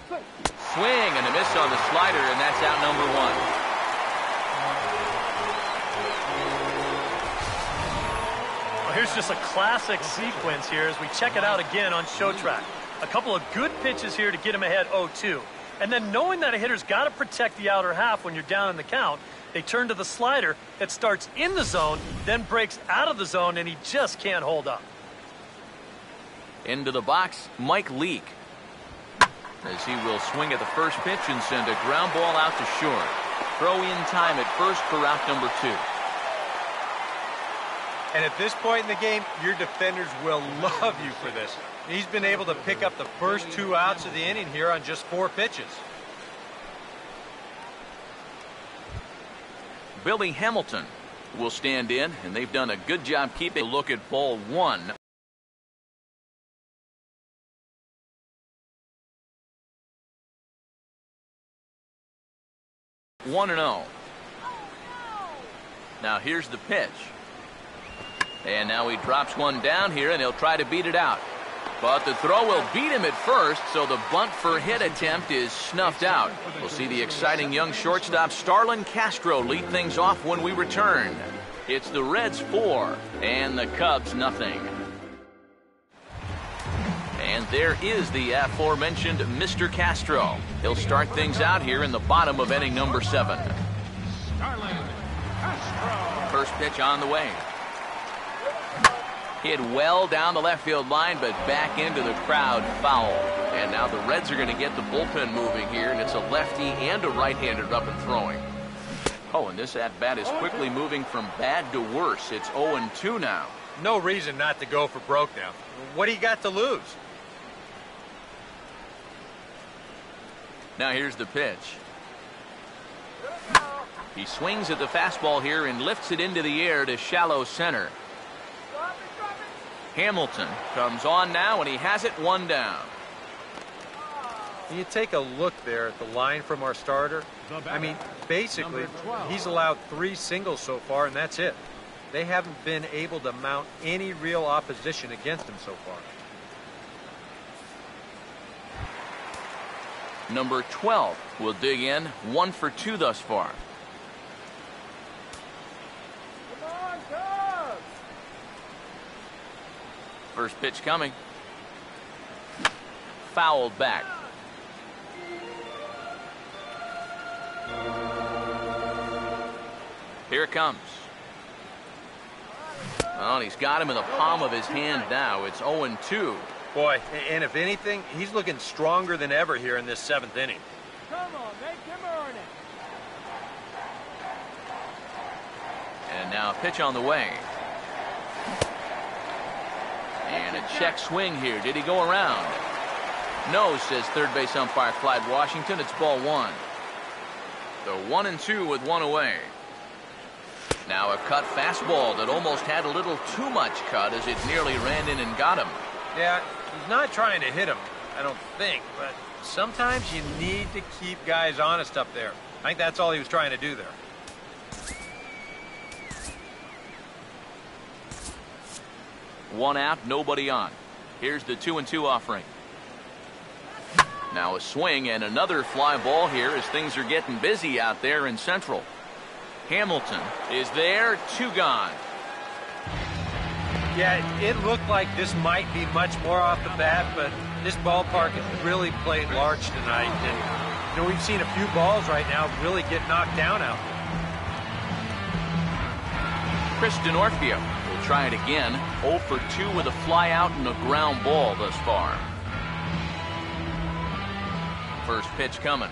Swing and a miss on the slider, and that's out number 1. Well, here's just a classic sequence here as we check it out again on ShowTrack. A couple of good pitches here to get him ahead 0-2. And then knowing that a hitter's got to protect the outer half when you're down in the count, they turn to the slider that starts in the zone, then breaks out of the zone, and he just can't hold up. Into the box, Mike Leake, as he will swing at the first pitch and send a ground ball out to short. Throw in time at first for out number 2. And at this point in the game, your defenders will love you for this. He's been able to pick up the first 2 outs of the inning here on just 4 pitches. Billy Hamilton will stand in, and they've done a good job keeping a look at ball 1. One and 0. Now here's the pitch. And now he drops one down here, and he'll try to beat it out. But the throw will beat him at first, so the bunt for hit attempt is snuffed out. We'll see the exciting young shortstop Starlin Castro lead things off when we return. It's the Reds 4 and the Cubs nothing. And there is the aforementioned Mr. Castro. He'll start things out here in the bottom of inning number 7. Starlin Castro. First pitch on the way. Hit well down the left field line, but back into the crowd, foul. And now the Reds are going to get the bullpen moving here, and it's a lefty and a right-hander up and throwing. Oh, and this at-bat is quickly moving from bad to worse. It's 0-2 now. No reason not to go for broke now. What do you got to lose? Now here's the pitch. He swings at the fastball here and lifts it into the air to shallow center. Hamilton comes on now, and he has it 1 down. You take a look there at the line from our starter. I mean, basically, he's allowed 3 singles so far, and that's it. They haven't been able to mount any real opposition against him so far. Number 12 will dig in, 1 for 2 thus far. Come on, Cubs! First pitch coming. Fouled back. Here it comes. Oh, and he's got him in the palm of his hand now. It's 0-2. Boy, and if anything, he's looking stronger than ever here in this 7th inning. Come on, make him earn it. And now a pitch on the way. And a check swing here. Did he go around? No, says third base umpire Clyde Washington. It's ball 1. So 1-2 with 1 away. Now a cut fastball that almost had a little too much cut as it nearly ran in and got him. Yeah, he's not trying to hit him, I don't think, but sometimes you need to keep guys honest up there. I think that's all he was trying to do there. One out, nobody on. Here's the 2-2 offering. Now a swing and another fly ball here as things are getting busy out there in Central. Hamilton is there, 2 gone. Yeah, it looked like this might be much more off the bat, but this ballpark has really played large tonight. And, you know, we've seen a few balls right now really get knocked down out there. Chris Denorfio will try it again. 0 for 2 with a fly out and a ground ball thus far. First pitch coming.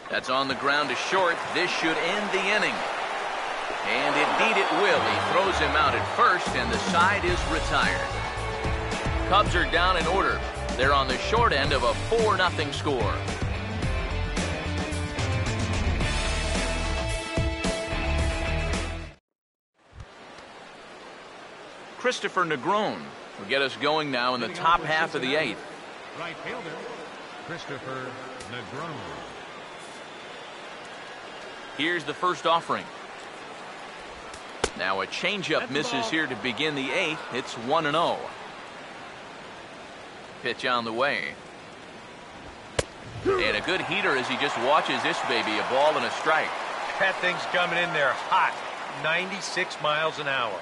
That's on the ground to short. This should end the inning. And indeed it will. He throws him out at first, and the side is retired. Cubs are down in order. They're on the short end of a 4-0 score. Christopher Negron will get us going now in the top half of the 8th. Right fielder, Christopher Negron. Here's the first offering. Now a changeup misses here to begin the 8th. It's 1-0. Pitch on the way. And a good heater as he just watches this baby. A ball and a strike. That thing's coming in there hot. 96 miles an hour.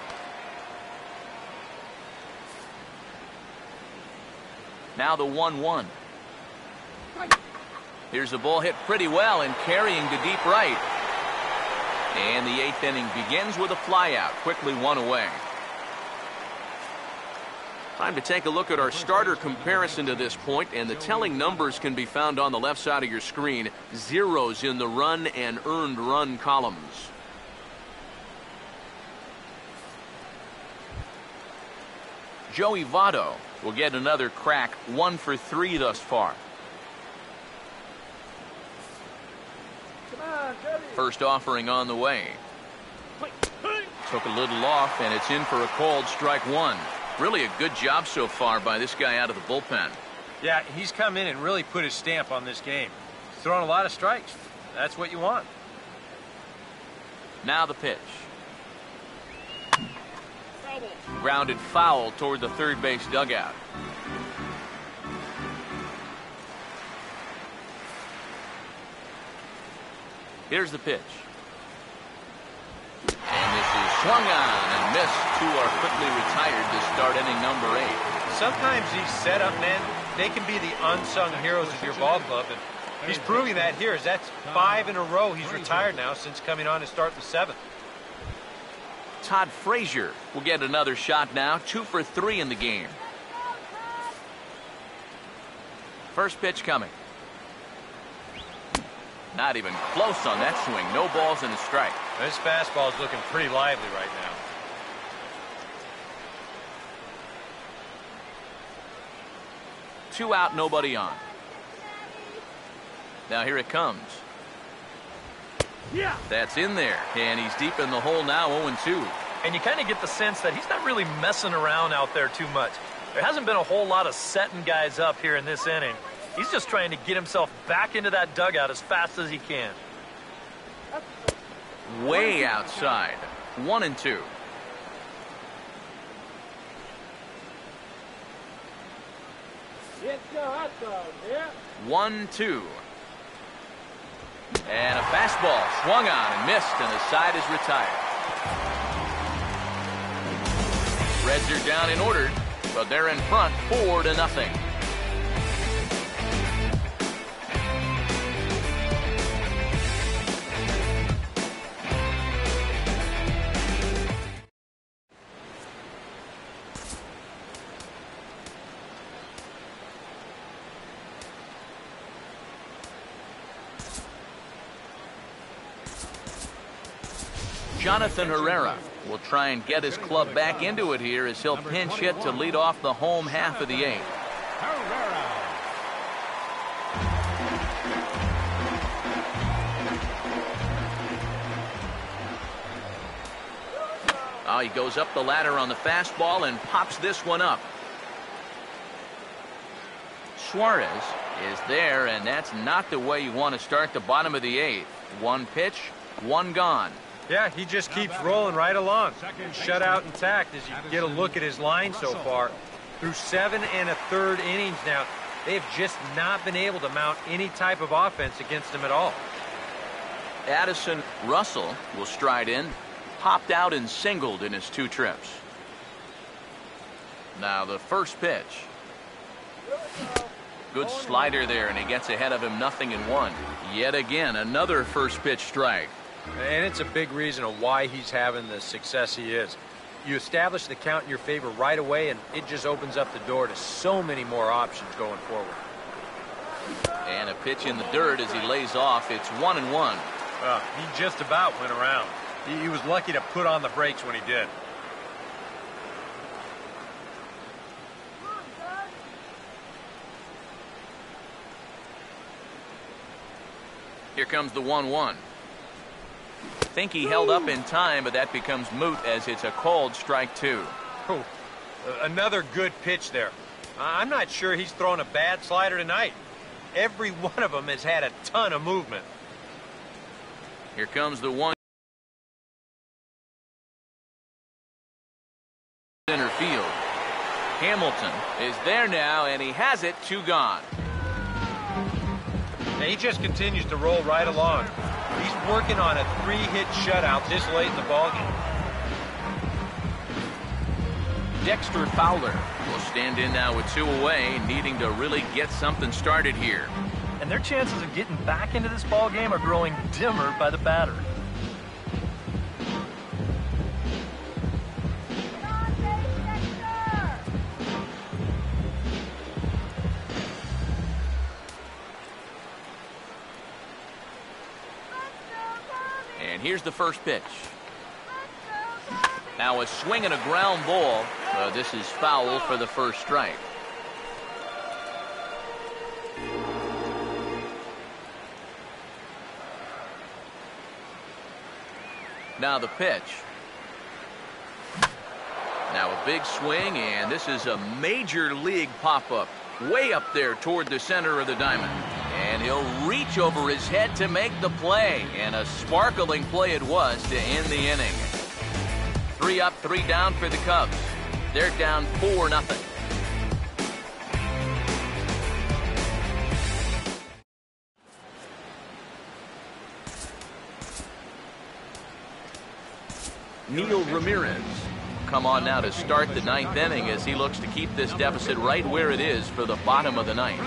Now the 1-1. Here's the ball hit pretty well and carrying to deep right. And the 8th inning begins with a flyout. Quickly 1 away. Time to take a look at our starter comparison to this point, and the telling numbers can be found on the left side of your screen. Zeros in the run and earned run columns. Joey Votto will get another crack. 1 for 3 thus far. First offering on the way. Took a little off, and it's in for a called strike 1. Really a good job so far by this guy out of the bullpen. Yeah, he's come in and really put his stamp on this game. He's thrown a lot of strikes. That's what you want. Now the pitch. Grounded foul toward the third base dugout. Here's the pitch. Swung on and missed. Two are quickly retired to start inning number 8. Sometimes these setup men, they can be the unsung heroes of your ball club, and he's proving that here. As that's 5 in a row he's retired now since coming on to start the 7th. Todd Frazier will get another shot now. 2 for 3 in the game. First pitch coming. Not even close on that swing. No balls and a strike. This fastball is looking pretty lively right now. Two out, nobody on. Now here it comes. Yeah. That's in there, and he's deep in the hole now, 0-2. And you kind of get the sense that he's not really messing around out there too much. There hasn't been a whole lot of setting guys up here in this inning. He's just trying to get himself back into that dugout as fast as he can. Way outside. 1-2. It's the hot dog, yeah. 1-2. And a fastball swung on and missed, and the side is retired. Reds are down and ordered, but they're in front 4-0. Jonathan Herrera will try and get his club back into it here as he'll pinch hit to lead off the home half of the 8th. Oh, he goes up the ladder on the fastball and pops this one up. Suarez is there, and that's not the way you want to start the bottom of the 8th. One pitch, one gone. Yeah, he just keeps rolling right along. Shutout intact as you get a look at his line so far. Through 7 1/3 innings now, they have just not been able to mount any type of offense against him at all. Addison Russell will stride in. Popped out and singled in his 2 trips. Now the first pitch. Good slider there, and he gets ahead of him 0-1. Yet again, another first pitch strike. And it's a big reason of why he's having the success he is. You establish the count in your favor right away, and it just opens up the door to so many more options going forward. And a pitch in the dirt as he lays off. It's 1-1. He just about went around. He was lucky to put on the brakes when he did. Here comes the 1-1. Think he held up in time, but that becomes moot as it's a called strike 2. Oh, another good pitch there. I'm not sure he's thrown a bad slider tonight. Every one of them has had a ton of movement. Here comes the 1. Center field. Hamilton is there now, and he has it. 2 gone. And he just continues to roll right along. He's working on a 3-hit shutout this late in the ballgame. Dexter Fowler will stand in now with 2 away, needing to really get something started here. And their chances of getting back into this ball game are growing dimmer by the batter. And here's the first pitch. Now a swing and a ground ball. This is foul for the first strike. Now the pitch. Now a big swing, and this is a major league pop-up. Way up there toward the center of the diamond. And he'll reach over his head to make the play. And a sparkling play it was to end the inning. 3 up, 3 down for the Cubs. They're down 4-0. Neil Ramirez. Come on now to start the ninth inning as he looks to keep this deficit right where it is for the bottom of the ninth.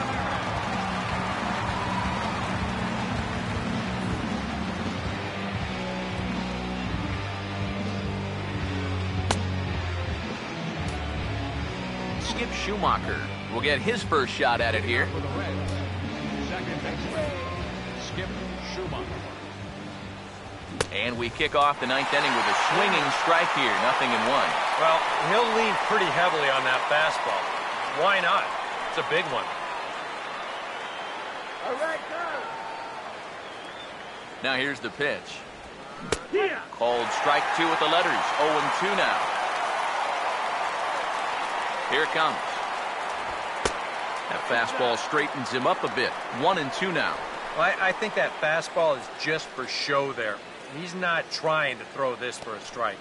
Skip Schumacher will get his first shot at it here. For the Reds, second baseman, Skip Schumacher. And we kick off the ninth inning with a swinging strike here, 0-1. Well, he'll lean pretty heavily on that fastball. Why not? It's a big one. All right, go. Now here's the pitch. Called strike 2 with the letters. 0-2 now. Here it comes. That fastball straightens him up a bit. 1-2 now. Well, I think that fastball is just for show there. He's not trying to throw this for a strike.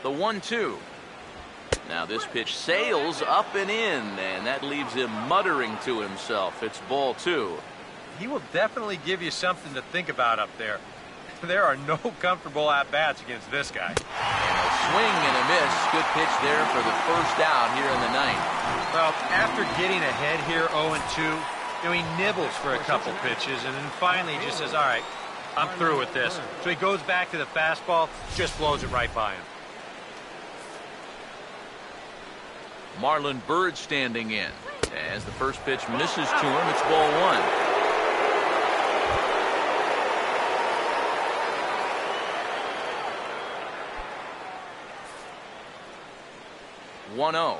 The 1-2. Now this pitch sails up and in, and that leaves him muttering to himself. It's ball 2. He will definitely give you something to think about up there. There are no comfortable at-bats against this guy. And a swing and a miss. Good pitch there for the first out here in the ninth. Well, after getting ahead here 0-2, he nibbles for a couple pitches, and then finally he just says, all right, I'm through with this. So he goes back to the fastball, just blows it right by him. Marlon Byrd standing in. As the first pitch misses to him, it's ball 1. 1-0.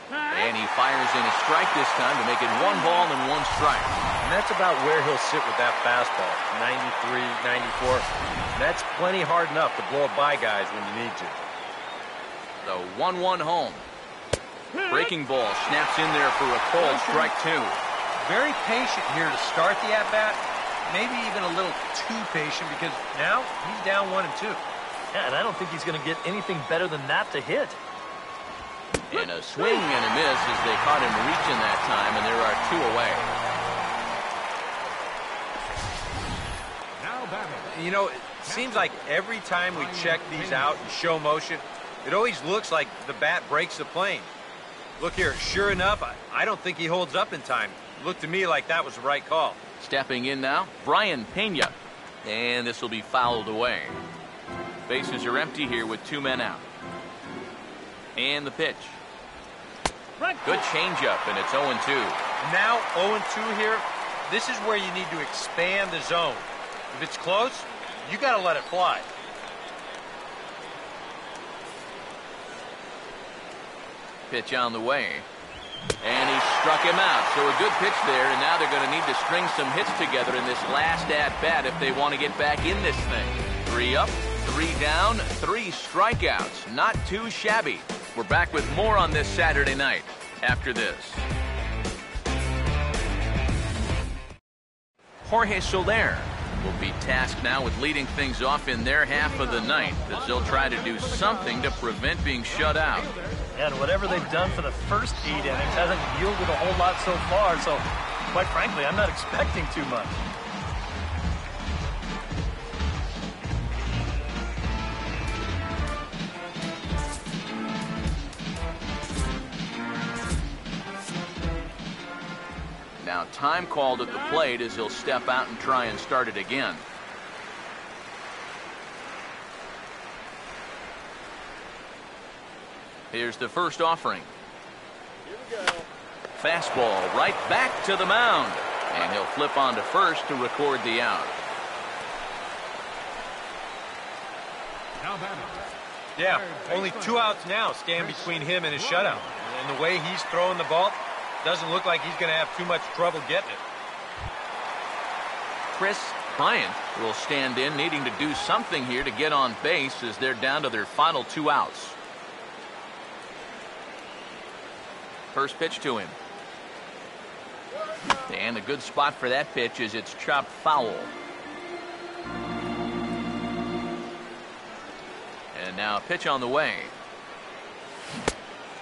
And he fires in a strike this time to make it 1 ball and 1 strike. And that's about where he'll sit with that fastball. 93, 94. And that's plenty hard enough to blow it by guys when you need to. The 1-1 home. Breaking ball snaps in there for a called strike 2. Very patient here to start the at-bat. Maybe even a little too patient because now he's down 1-2. Yeah, and I don't think he's going to get anything better than that to hit. And a swing and a miss as they caught him reaching that time, and there are 2 away. Now batting. You know, it seems like every time we check these out in show motion, it always looks like the bat breaks the plane. Look here, sure enough, I don't think he holds up in time. It looked to me like that was the right call. Stepping in now, Brian Pena. And this will be fouled away. Bases are empty here with 2 men out. And the pitch. Good changeup, and it's 0-2. Now 0-2 here. This is where you need to expand the zone. If it's close, you got to let it fly. Pitch on the way. And he struck him out. So a good pitch there, and now they're going to need to string some hits together in this last at-bat if they want to get back in this thing. 3 up, 3 down, 3 strikeouts. Not too shabby. We're back with more on this Saturday night after this. Jorge Soler will be tasked now with leading things off in their half of the ninth as they'll try to do something to prevent being shut out. And whatever they've done for the first 8 innings hasn't yielded a whole lot so far, so quite frankly, I'm not expecting too much. Now time called at the plate as he'll step out and try and start it again. Here's the first offering. Here we go. Fastball right back to the mound. And he'll flip on to first to record the out. Now batting. Yeah, only 2 outs now stand between him and his shutout. And the way he's throwing the ball, doesn't look like he's going to have too much trouble getting it. Chris Bryant will stand in, needing to do something here to get on base as they're down to their final 2 outs. First pitch to him. And a good spot for that pitch is it's chopped foul. And now a pitch on the way.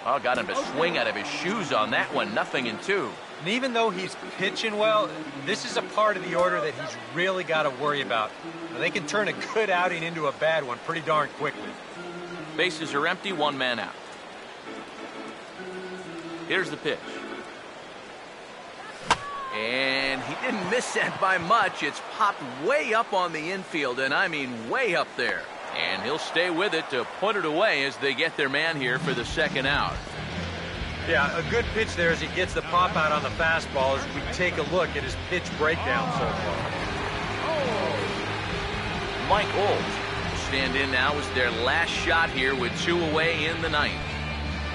Oh, got him to swing out of his shoes on that one. 0-2. And even though he's pitching well, this is a part of the order that he's really got to worry about. Now, they can turn a good outing into a bad one pretty darn quickly. Bases are empty, one man out. Here's the pitch. And he didn't miss that by much. It's popped way up on the infield, and I mean way up there. And he'll stay with it to put it away as they get their man here for the second out. Yeah, a good pitch there as he gets the pop out on the fastball as we take a look at his pitch breakdown so far. Mike Olt will stand in now as their last shot here with 2 away in the ninth.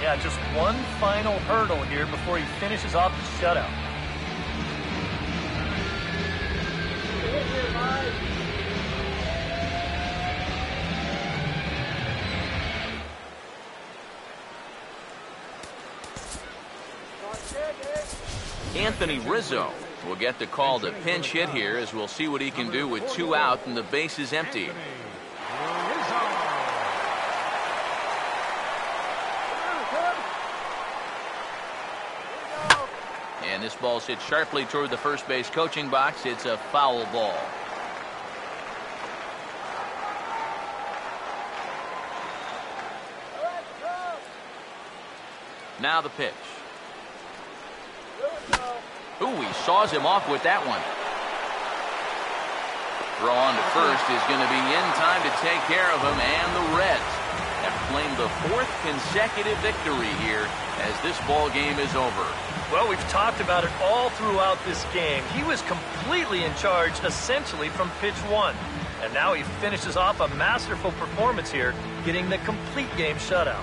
Yeah, just one final hurdle here before he finishes off the shutout. Anthony Rizzo will get the call to pinch hit here as we'll see what he can do with 2 out and the base is empty. And this ball's hit sharply toward the first base coaching box. It's a foul ball. Now the pitch. Ooh, he saws him off with that one. Throw on to first is going to be in time to take care of him, and the Reds have claimed the 4th consecutive victory here as this ball game is over. Well, we've talked about it all throughout this game. He was completely in charge, essentially, from pitch 1. And now he finishes off a masterful performance here, getting the complete game shutout.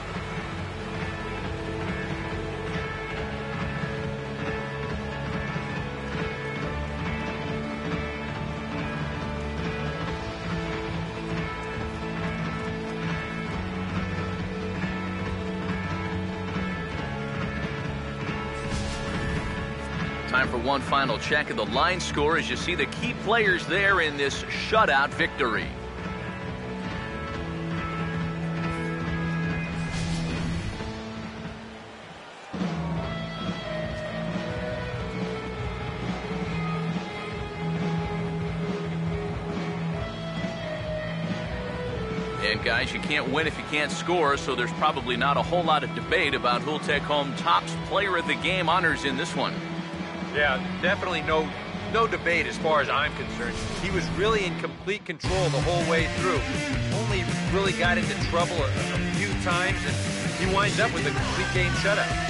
Time for one final check of the line score as you see the key players there in this shutout victory. And guys, you can't win if you can't score, so there's probably not a whole lot of debate about who'll take home Topps Player of the Game honors in this one. Yeah, definitely no debate as far as I'm concerned. He was really in complete control the whole way through. Only really got into trouble a few times, and he winds up with a complete game shutout.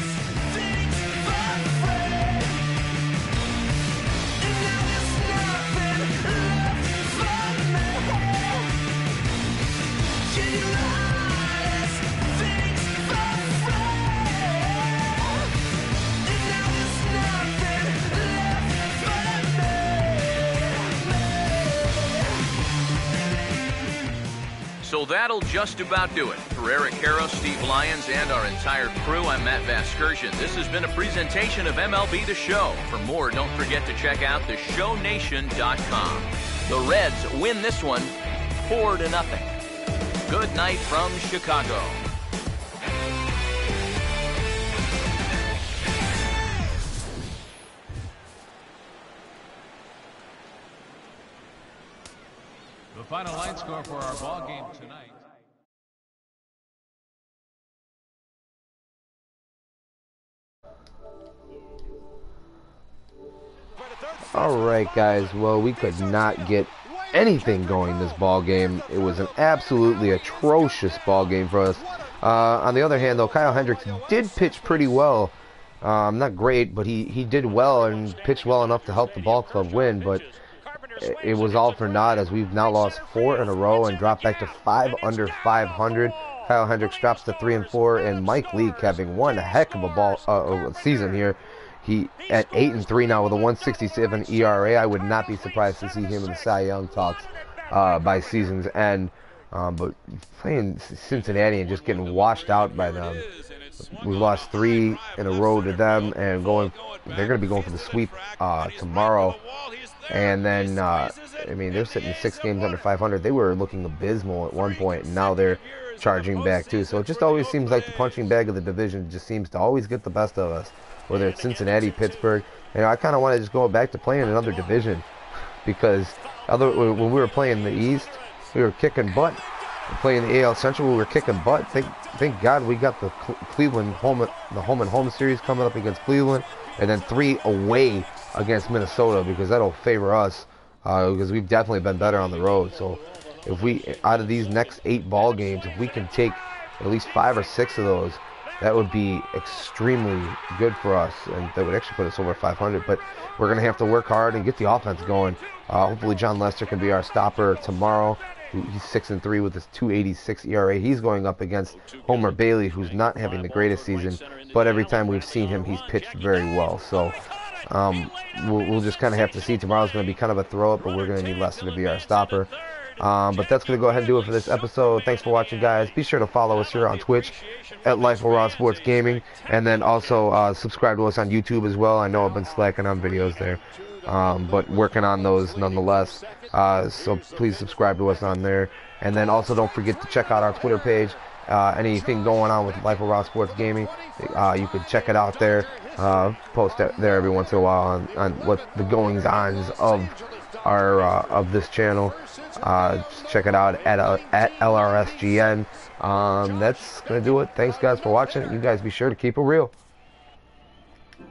So that'll just about do it. For Eric Harrow, Steve Lyons, and our entire crew, I'm Matt Vasgersian. This has been a presentation of MLB The Show. For more, don't forget to check out theshownation.com. The Reds win this one 4-0. Good night from Chicago. The final line score for our ball game tonight. All right, guys. Well, we could not get anything going this ball game. It was an absolutely atrocious ball game for us. On the other hand, though, Kyle Hendricks did pitch pretty well. Not great, but he did well and pitched well enough to help the ball club win. But it was all for naught as we've now lost 4 in a row and dropped back to 5 under 500. Kyle Hendricks drops to 3-4, and Mike Leake having one heck of a season here. He at 8-3 now with a 1.67 ERA. I would not be surprised to see him in the Cy Young talks by season's end. But playing Cincinnati and just getting washed out by them. We lost 3 in a row to them, and they're going to be going for the sweep tomorrow. And then, I mean, they're sitting 6 games under 500. They were looking abysmal at one point, and now they're charging back too. So it just always seems like the punching bag of the division just seems to always get the best of us, whether it's Cincinnati, Pittsburgh. And I kind of want to just go back to playing another division, because when we were playing the East, we were kicking butt. Playing the AL Central, we were kicking butt. Thank God we got the Cleveland home and home series coming up against Cleveland, and then 3 away against Minnesota, because that'll favor us, because we've definitely been better on the road. So if we, out of these next 8 ball games, if we can take at least 5 or 6 of those, that would be extremely good for us, and that would actually put us over 500. But we're going to have to work hard and get the offense going. Hopefully John Lester can be our stopper tomorrow. He's 6-3 with his 2.86 ERA. He's going up against Homer Bailey, who's not having the greatest season, but every time we've seen him, he's pitched very well. So we'll just kind of have to see. Tomorrow's going to be kind of a throw-up, but we're going to need Lester to be our stopper. But that's going to go ahead and do it for this episode. Thanks for watching, guys. Be sure to follow us here on Twitch at Life of Raw Sports Gaming, and then also subscribe to us on YouTube as well. I know I've been slacking on videos there, but working on those nonetheless. So please subscribe to us on there, and then also don't forget to check out our Twitter page. Anything going on with Life of Raw Sports Gaming, you can check it out there. Post it there every once in a while on what the goings-ons of our of this channel. Check it out at LRSGN. That's gonna do it. Thanks, guys, for watching. You guys be sure to keep it real.